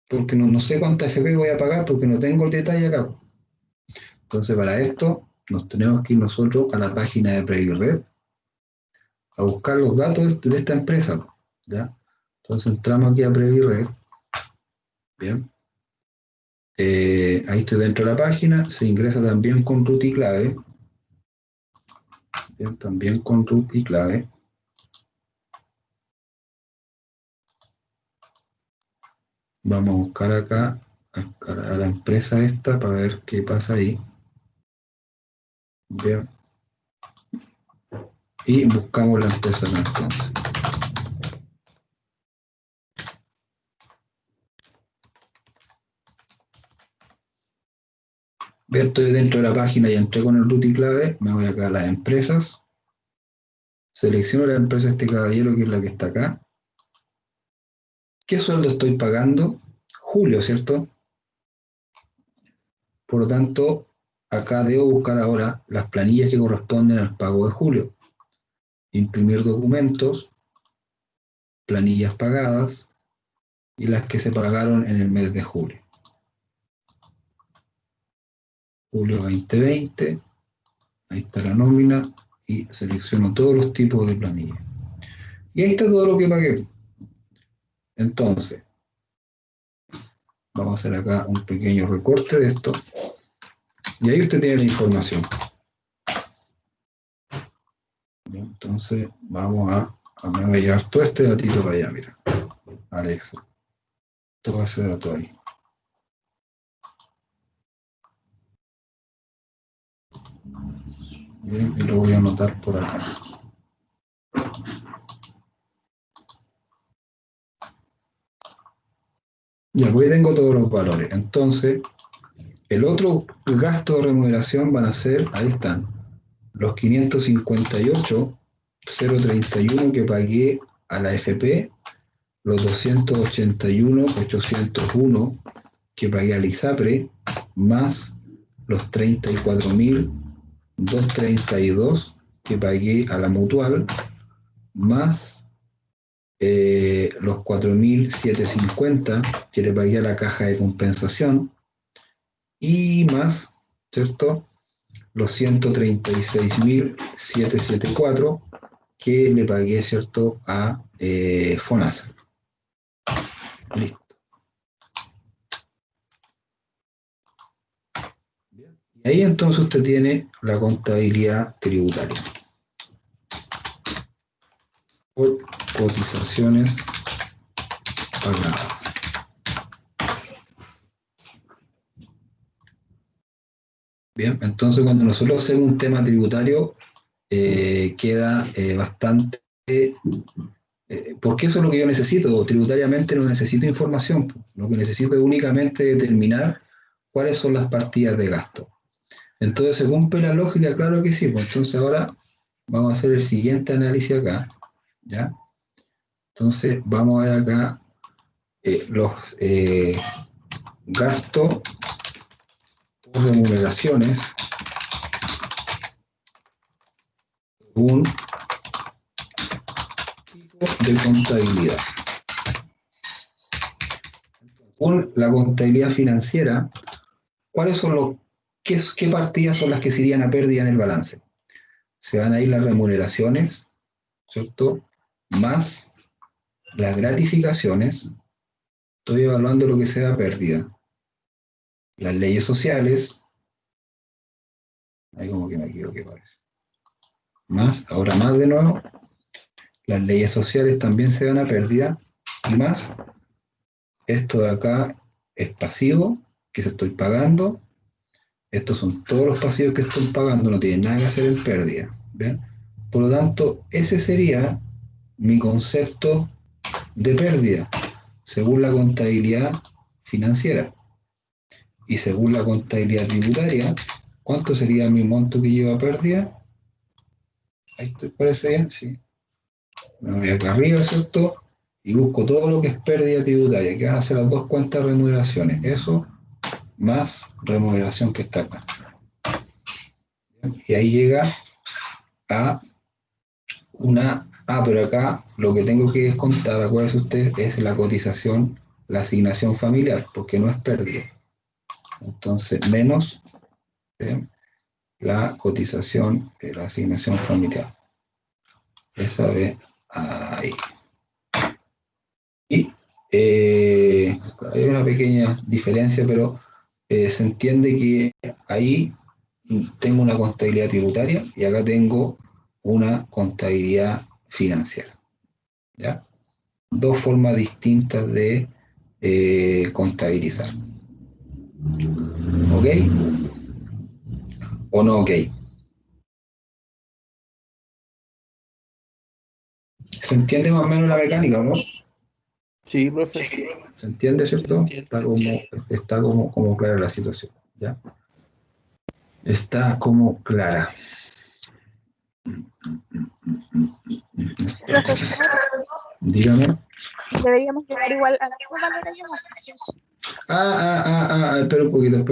A: Porque no sé cuánta FP voy a pagar porque no tengo el detalle acá. Entonces, para esto, nos tenemos que ir nosotros a la página de Previred a buscar los datos de esta empresa. ¿Ya? Entonces, entramos aquí a Previred. Bien. Ahí estoy dentro de la página. Se ingresa también con root y clave. Bien, también con root y clave. Vamos a buscar acá a la empresa esta para ver qué pasa ahí. Bien. Y buscamos la empresa acá entonces. Bien, estoy dentro de la página y entré con el root y clave. Me voy acá a las empresas. Selecciono la empresa de este caballero que es la que está acá. ¿Qué sueldo estoy pagando? Julio, ¿cierto? Por lo tanto, acá debo buscar ahora las planillas que corresponden al pago de julio. Imprimir documentos, planillas pagadas y las que se pagaron en el mes de julio. Julio 2020, ahí está la nómina y selecciono todos los tipos de planillas. Y ahí está todo lo que pagué. Entonces, vamos a hacer acá un pequeño recorte de esto. Y ahí usted tiene la información. Bien, entonces, vamos me voy a llevar todo este datito para allá, mira. Alexa. Todo ese dato ahí. Bien, y lo voy a anotar por acá. Ya, pues tengo todos los valores. Entonces, el otro gasto de remuneración van a ser, ahí están, los 558.031 que pagué a la FP, los 281.801 que pagué al ISAPRE, más los 34.232 que pagué a la Mutual, más los 4.750 que le pagué a la caja de compensación y más, ¿cierto? Los 136.774 que le pagué, ¿cierto? A FONASA. Listo. Bien. Y ahí entonces usted tiene la contabilidad tributaria por cotizaciones pagadas. Bien, entonces cuando nosotros hacemos un tema tributario, queda bastante Porque eso es lo que yo necesito. Tributariamente no necesito información. Lo que necesito es únicamente determinar cuáles son las partidas de gasto. Entonces, ¿se cumple la lógica? Claro que sí. Pues entonces ahora vamos a hacer el siguiente análisis acá. ¿Ya? Entonces, vamos a ver acá los gastos por remuneraciones según tipo de contabilidad. Según la contabilidad financiera, ¿cuáles son los, qué partidas son las que se irían a pérdida en el balance? Se van a ir las remuneraciones, ¿cierto? Más las gratificaciones. Estoy evaluando lo que sea pérdida. Las leyes sociales, ahí como que me equivoqué parece. Más, ahora más de nuevo, las leyes sociales también se van a pérdida. Y más, esto de acá es pasivo, que se estoy pagando. Estos son todos los pasivos que estoy pagando, no tienen nada que hacer en pérdida. ¿Ven? Por lo tanto, ese sería mi concepto de pérdida, según la contabilidad financiera. Y según la contabilidad tributaria, ¿cuánto sería mi monto que lleva pérdida? Ahí estoy, parece bien, sí. Me voy acá arriba, ¿cierto? Y busco todo lo que es pérdida tributaria, que van a ser las dos cuentas de remuneraciones. Eso más remuneración que está acá. Y ahí llega a una... Ah, pero acá lo que tengo que descontar, acuérdense ustedes, es la cotización, la asignación familiar, porque no es pérdida. Entonces, menos la cotización, la asignación familiar. Esa de ahí. Y hay una pequeña diferencia, pero se entiende que ahí tengo una contabilidad tributaria y acá tengo una contabilidad financiera. ¿Ya? Dos formas distintas de contabilizar. ¿Ok? ¿O no ok? ¿Se entiende más o menos la mecánica, no?
C: Sí, profe.
A: ¿Se entiende, cierto? Está como clara la situación. ¿Ya? Está como clara.
D: Profesor,
A: Dígame.
D: deberíamos llegar igual a los valores de gasto.
A: Espera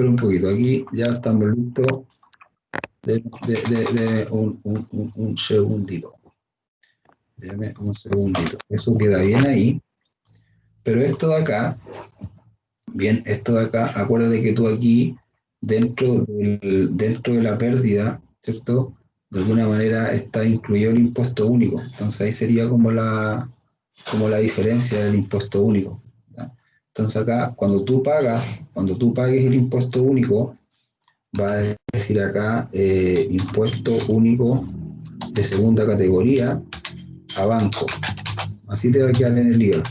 A: un poquito. Aquí ya estamos listos. De un segundito. Déjame un segundito. Eso queda bien ahí. Pero esto de acá, bien, esto de acá, acuérdate que tú aquí, dentro de la pérdida, ¿cierto? De alguna manera está incluido el impuesto único. Entonces ahí sería como la diferencia del impuesto único. ¿Ya? Entonces acá, cuando tú pagues el impuesto único, va a decir acá impuesto único de segunda categoría a banco. Así te va a quedar en el IVA.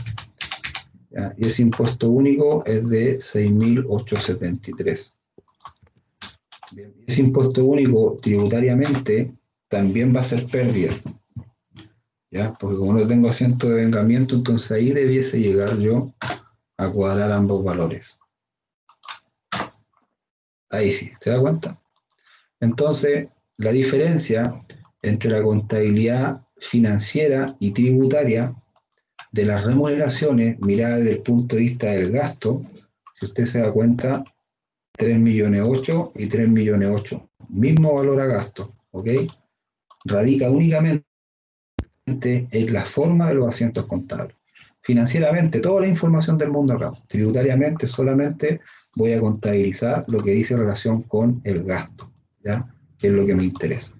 A: ¿Ya? Y ese impuesto único es de 6.873. Bien. Ese impuesto único tributariamente también va a ser pérdida. ¿Ya? Porque como no tengo asiento de vengamiento, entonces ahí debiese llegar yo a cuadrar ambos valores. Ahí sí, ¿se da cuenta? Entonces, la diferencia entre la contabilidad financiera y tributaria de las remuneraciones, mirada desde el punto de vista del gasto, si usted se da cuenta, 3.8 millones y 3.8 millones, mismo valor a gasto, ¿ok? Radica únicamente en la forma de los asientos contables. Financieramente, toda la información del mundo acá. Tributariamente, solamente voy a contabilizar lo que dice relación con el gasto, ¿ya? Que es lo que me interesa.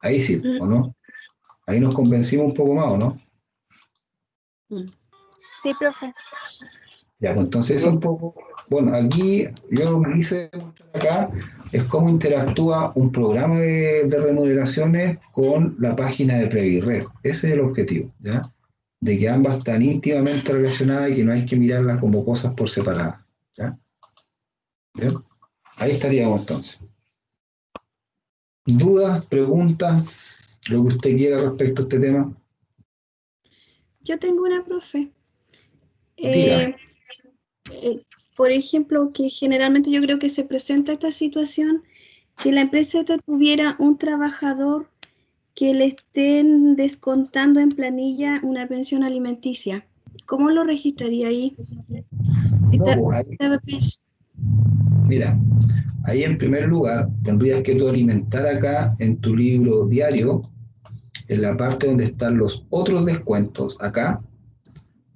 A: Ahí sí, ¿o no? Ahí nos convencimos un poco más, ¿o no?
D: Sí, profe.
A: Ya, pues entonces es un poco... Bueno, aquí yo lo que quise mostrar acá es cómo interactúa un programa de remuneraciones con la página de Previred. Ese es el objetivo, ¿ya? De que ambas están íntimamente relacionadas y que no hay que mirarlas como cosas por separado, ¿ya? ¿Bien? Ahí estaríamos entonces. ¿Dudas? ¿Preguntas? lo que usted quiera respecto a este tema.
E: Yo tengo una, profe.
A: Dígame.
E: Por ejemplo, que generalmente yo creo que se presenta esta situación, si la empresa esta tuviera un trabajador que le estén descontando en planilla una pensión alimenticia, ¿cómo lo registraría ahí?
A: No, mira, ahí en primer lugar tendrías que tú alimentar acá en tu libro diario, en la parte donde están los otros descuentos, acá,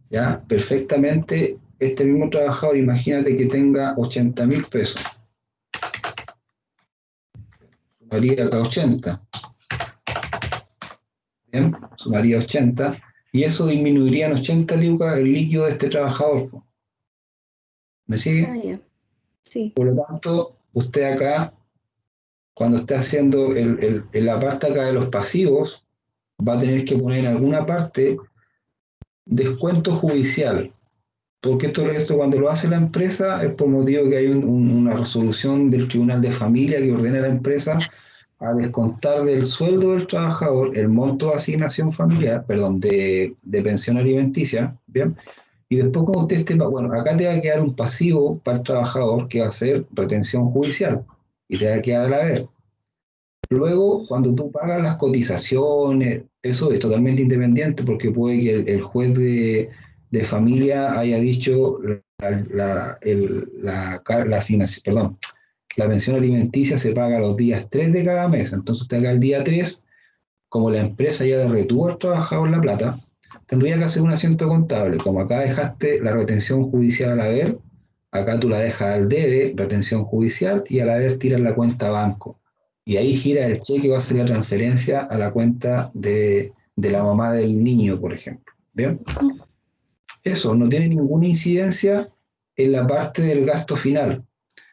A: ya, perfectamente, este mismo trabajador, imagínate que tenga 80.000 pesos. Sumaría acá 80. Bien, sumaría 80, y eso disminuiría en 80 lucas el líquido de este trabajador. ¿Me sigue?
E: Yeah. Sí.
A: Por lo tanto, usted acá, cuando esté haciendo la parte acá de los pasivos, va a tener que poner en alguna parte descuento judicial, porque esto cuando lo hace la empresa es por motivo que hay una resolución del Tribunal de Familia que ordena a la empresa a descontar del sueldo del trabajador el monto de asignación familiar, perdón, de pensión alimenticia, ¿bien? Y después cuando usted esté, bueno, acá te va a quedar un pasivo para el trabajador que va a ser retención judicial y te va a quedar al haber. Luego, cuando tú pagas las cotizaciones, eso es totalmente independiente porque puede que el juez de familia haya dicho la asignación, perdón, la pensión alimenticia se paga los días 3 de cada mes. Entonces usted acá el día 3, como la empresa ya le retuvo al trabajador la plata, tendría que hacer un asiento contable. Como acá dejaste la retención judicial al haber, acá tú la dejas al debe, retención judicial, y al haber tiras la cuenta banco. Y ahí gira el cheque, va a hacer la transferencia a la cuenta de la mamá del niño, por ejemplo. ¿Bien? Eso no tiene ninguna incidencia en la parte del gasto final.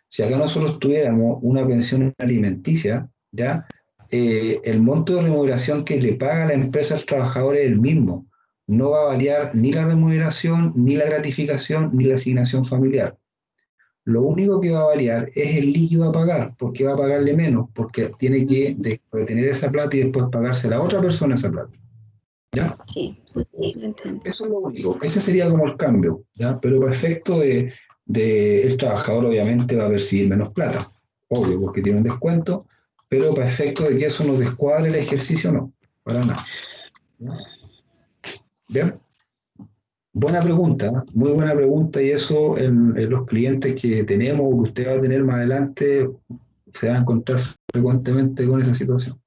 A: Si acá nosotros tuviéramos una pensión alimenticia, ¿ya? El monto de remuneración que le paga la empresa al trabajador es el mismo. No va a variar ni la remuneración, ni la gratificación, ni la asignación familiar. Lo único que va a variar es el líquido a pagar, porque va a pagarle menos, porque tiene que retener esa plata y después pagarse a la otra persona esa plata. ¿Ya?
E: Sí, lo entiendo.
A: Eso es lo único. Ese sería como el cambio, ¿ya? Pero para efecto el trabajador obviamente va a percibir menos plata, obvio, porque tiene un descuento, pero para efecto de que eso no descuadre el ejercicio, no, para nada. ¿Bien? Buena pregunta, muy buena pregunta, y eso en los clientes que tenemos o que usted va a tener más adelante se va a encontrar frecuentemente con esa situación.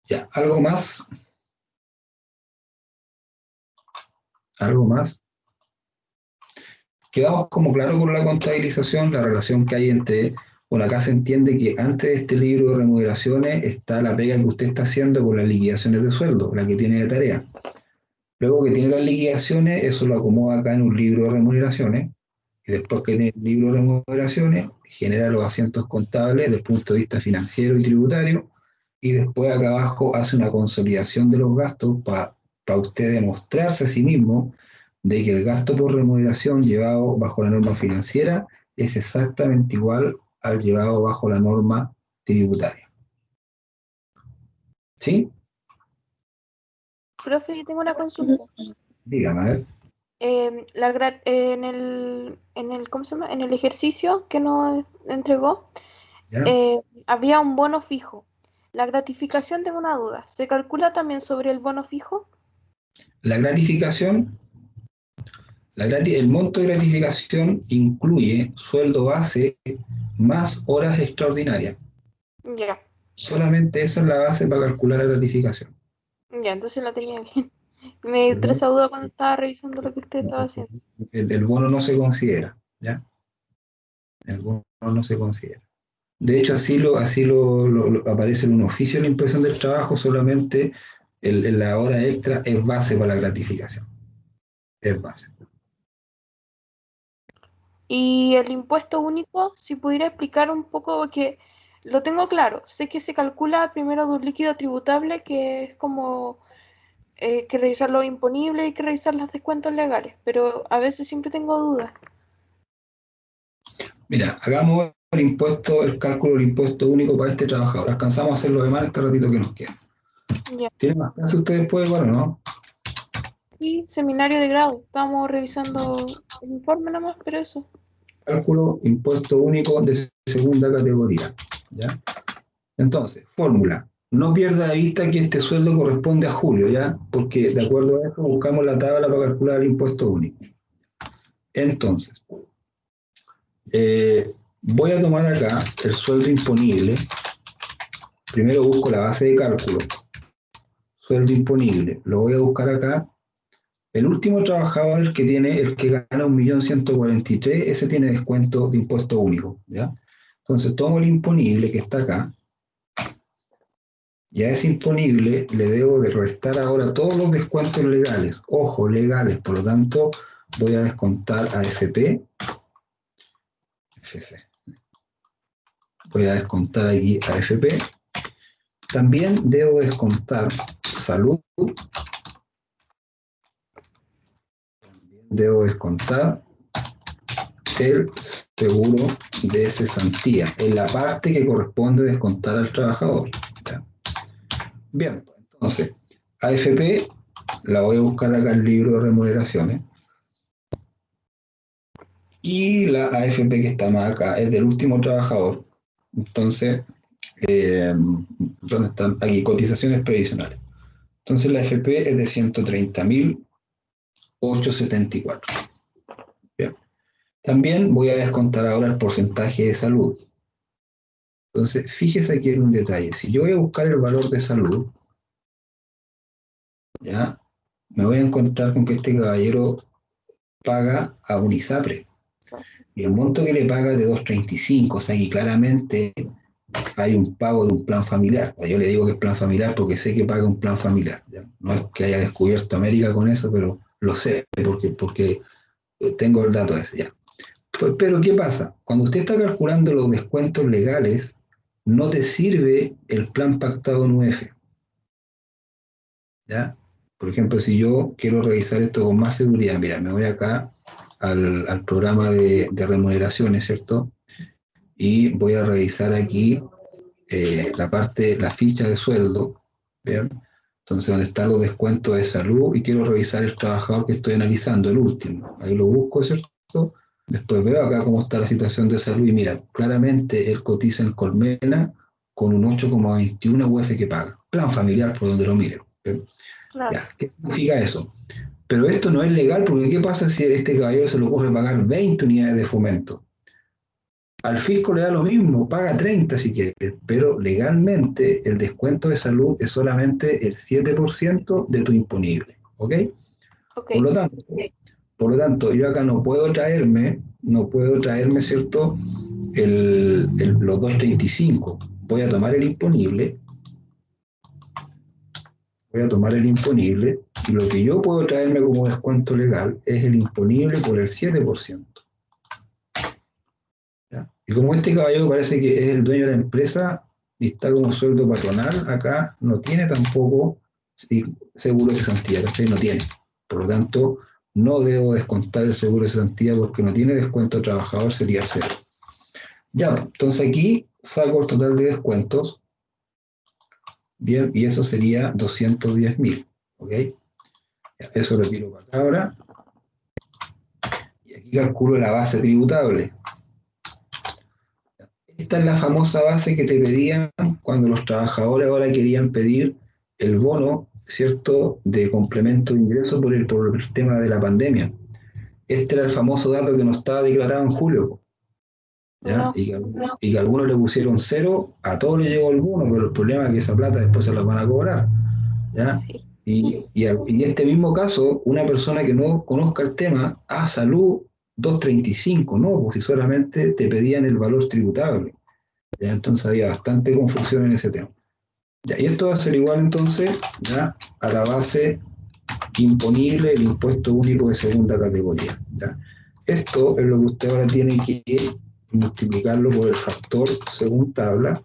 A: Ya, ¿algo más? ¿Algo más? Quedamos como claro con la contabilización, la relación que hay entre, bueno, acá se entiende que antes de este libro de remuneraciones está la pega que usted está haciendo con las liquidaciones de sueldo, la que tiene de tarea. Luego que tiene las liquidaciones, eso lo acomoda acá en un libro de remuneraciones, y después que tiene el libro de remuneraciones, genera los asientos contables desde el punto de vista financiero y tributario, y después acá abajo hace una consolidación de los gastos para usted demostrarse a sí mismo de que el gasto por remuneración llevado bajo la norma financiera es exactamente igual al llevado bajo la norma tributaria. ¿Sí?
B: Profe, yo tengo una consulta.
A: Dígame, a ver.
B: ¿Cómo se llama? En el ejercicio que nos entregó,
A: ¿Ya?
B: había un bono fijo. La gratificación, tengo una duda. ¿Se calcula también sobre el bono fijo?
A: La gratificación, el monto de gratificación incluye sueldo base más horas extraordinarias.
B: Ya,
A: Solamente esa es la base para calcular la gratificación.
B: ya, entonces la tenía bien. Me
A: El
B: entró
A: bono,
B: esa duda cuando estaba revisando lo que usted estaba haciendo.
A: el bono no se considera, ¿ya? El bono no se considera. De hecho, así aparece en un oficio de la impresión del trabajo, solamente la hora extra es base para la gratificación. Es base.
B: Y el impuesto único, si pudiera explicar un poco, porque lo tengo claro. Sé que se calcula primero de un líquido tributable, que es como que revisar lo imponible y que revisar los descuentos legales, pero a veces siempre tengo dudas.
A: Mira, hagamos el cálculo del impuesto único para este trabajador. Alcanzamos a hacer lo demás en este ratito que nos queda.
B: Ya.
A: ¿Tienen más clases ustedes después, bueno, no?
B: Sí, seminario de grado. Estábamos revisando el informe nomás, pero eso.
A: Cálculo impuesto único de segunda categoría. ¿Ya? Entonces, fórmula. No pierda de vista que este sueldo corresponde a julio, ¿ya? Porque de acuerdo a eso buscamos la tabla para calcular el impuesto único. Entonces, voy a tomar acá el sueldo imponible. Primero busco la base de cálculo. Sueldo imponible. Lo voy a buscar acá. El último trabajador, el que gana 1.143.000, ese tiene descuento de impuesto único, ¿ya? Entonces tomo el imponible que está acá. Y a ese imponible le debo de restar ahora todos los descuentos legales. Ojo, legales. Por lo tanto, voy a descontar AFP. Voy a descontar aquí AFP. También debo descontar salud. También debo descontar el seguro de cesantía, en la parte que corresponde descontar al trabajador. ¿Ya? Bien, entonces, AFP la voy a buscar acá en el libro de remuneraciones. Y la AFP que está más acá es del último trabajador. Entonces, ¿dónde están? Aquí, cotizaciones previsionales. Entonces la AFP es de 130.874. Bien. También voy a descontar ahora el porcentaje de salud. Entonces, fíjese aquí en un detalle. Si yo voy a buscar el valor de salud, ¿ya? Me voy a encontrar con que este caballero paga a un ISAPRE. Y el monto que le paga es de 235, o sea que claramente hay un pago de un plan familiar. Yo le digo que es plan familiar porque sé que paga un plan familiar, ¿ya? No es que haya descubierto América con eso, pero lo sé porque tengo el dato ese, ¿ya? Pues, pero ¿qué pasa? Cuando usted está calculando los descuentos legales, no te sirve el plan pactado en UF, ¿ya? Por ejemplo, si yo quiero revisar esto con más seguridad, mira, me voy acá al programa de remuneraciones, ¿cierto? Y voy a revisar aquí la ficha de sueldo, ¿bien? Entonces, donde están los descuentos de salud, y quiero revisar el trabajador que estoy analizando, el último. Ahí lo busco, ¿cierto? Después veo acá cómo está la situación de salud, y mira, claramente él cotiza en Colmena con un 8,21 UF que paga. Plan familiar, por donde lo mire. ¿Bien?
B: Claro.
A: Ya, ¿qué significa eso? Pero esto no es legal, porque ¿qué pasa si a este caballero se le ocurre pagar 20 unidades de fomento? Al fisco le da lo mismo, paga 30 si quiere, pero legalmente el descuento de salud es solamente el 7% de tu imponible, ¿ok?
B: Ok.
A: Por lo tanto, yo acá no puedo traerme, ¿cierto? Los 235. Voy a tomar el imponible, y lo que yo puedo traerme como descuento legal es el imponible por el 7%. ¿Ya? Y como este caballero parece que es el dueño de la empresa y está como sueldo patronal, acá no tiene tampoco seguro de cesantía, ¿cachai? No tiene. Por lo tanto, no debo descontar el seguro de cesantía porque no tiene descuento trabajador, sería cero. Ya, entonces aquí saco el total de descuentos. Bien, y eso sería 210.000, ¿ok? Ya, eso lo tiro para acá ahora. Y aquí calculo la base tributable. Esta es la famosa base que te pedían cuando los trabajadores ahora querían pedir el bono, ¿cierto?, de complemento de ingreso por el tema de la pandemia. Este era el famoso dato que no estaba declarado en julio, ¿ya?
B: No.
A: Y que a algunos le pusieron 0, a todos les llegó el bono, pero el problema es que esa plata después se la van a cobrar, ¿ya?
B: Sí.
A: Y este mismo caso, una persona que no conozca el tema, salud 235, no, pues si solamente te pedían el valor tributable. ¿Ya? Entonces había bastante confusión en ese tema. ¿Ya? Y esto va a ser igual entonces, ¿ya?, a la base imponible del impuesto único de segunda categoría, ¿ya? Esto es lo que usted ahora tiene que multiplicarlo por el factor según tabla.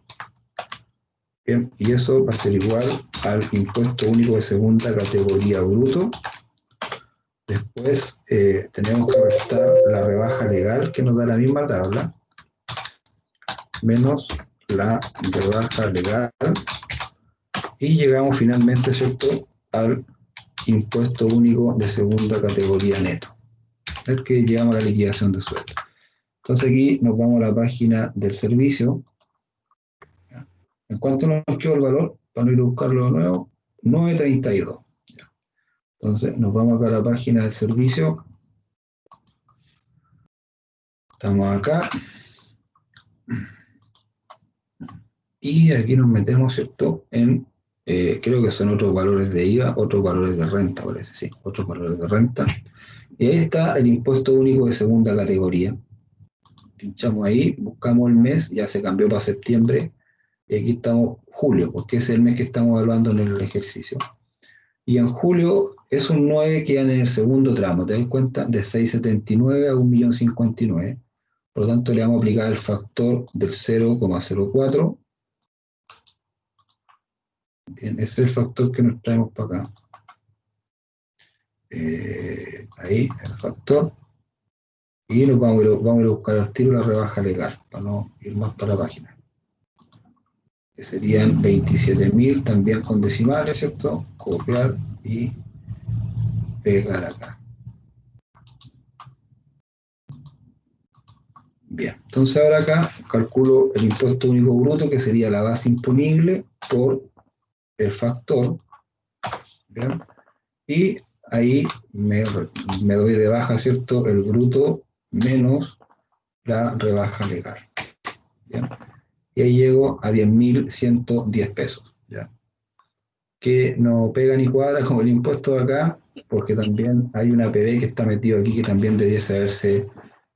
A: Bien, y eso va a ser igual al impuesto único de segunda categoría bruto. Después tenemos que restar la rebaja legal que nos da la misma tabla. menos la rebaja legal, y llegamos finalmente, ¿cierto?, al impuesto único de segunda categoría neto, el que llegamos a la liquidación de sueldo. Entonces aquí nos vamos a la página del servicio. ¿En cuánto nos quedó el valor? Para no ir a buscarlo de nuevo, 9.32. Entonces nos vamos acá a la página del servicio. Estamos acá. Y aquí nos metemos, ¿cierto?, en, creo que son otros valores de IVA, otros valores de renta, parece, sí, otros valores de renta. Y ahí está el impuesto único de segunda categoría. Pinchamos ahí, buscamos el mes, ya se cambió para septiembre, y aquí estamos julio, porque es el mes que estamos evaluando en el ejercicio. Y en julio, esos 9 quedan en el segundo tramo, ¿te das cuenta? De 6.79 a 1.059.000. Por lo tanto, le vamos a aplicar el factor del 0,04. Ese es el factor que nos traemos para acá. Ahí, el factor. Y nos vamos a ir a buscar al tiro la rebaja legal, para no ir más para la página. Que serían 27.000, también con decimales, ¿cierto? Copiar y pegar acá. Bien, entonces ahora acá calculo el impuesto único bruto, que sería la base imponible por el factor. Bien, y ahí me doy de baja, ¿cierto?, el bruto menos la rebaja legal. Bien, y ahí llego a 10.110 pesos, ¿ya? Que no pega ni cuadra con el impuesto de acá, porque también hay una APB que está metido aquí que también debiese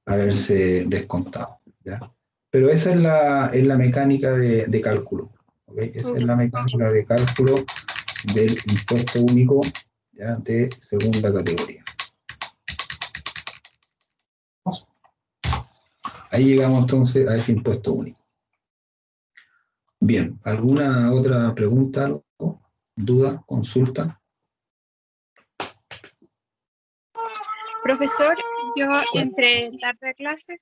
A: haberse descontado, ¿ya? Pero esa es la mecánica de cálculo, ¿okay? Esa es la mecánica de cálculo del impuesto único, ¿ya?, de segunda categoría. Ahí llegamos entonces a ese impuesto único. Bien, ¿alguna otra pregunta, duda, consulta?
D: Profesor, yo entré tarde a clase.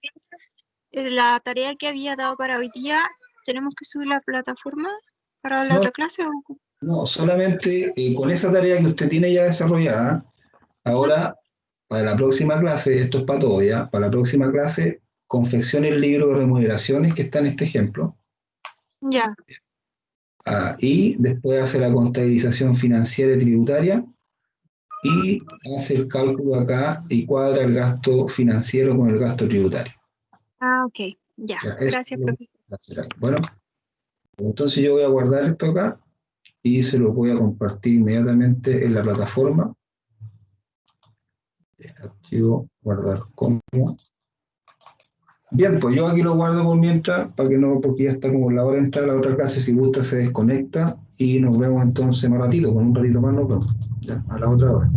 D: La tarea que había dado para hoy día, ¿tenemos que subir la plataforma para la
A: No,
D: otra clase?
A: no, solamente con esa tarea que usted tiene ya desarrollada, ahora, para la próxima clase, esto es para todo ya, para la próxima clase, confeccione el libro de remuneraciones que está en este ejemplo.
D: Ya.
A: Y después hace la contabilización financiera y tributaria y hace el cálculo acá y cuadra el gasto financiero con el gasto tributario.
D: Ah, ok. Ya.
A: Ya,
D: Gracias, profesor.
A: bueno, entonces yo voy a guardar esto acá y se lo voy a compartir inmediatamente en la plataforma. Archivo, guardar como. Bien, pues yo aquí lo guardo por mientras, para que no, porque ya está como la hora de entrar a la otra clase. Si gusta se desconecta y nos vemos entonces más ratito, con un ratito más nos vemos, ya, a la otra hora.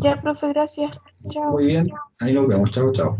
B: Ya, profe, gracias. Chao.
A: Muy bien, ahí nos vemos, chao, chao.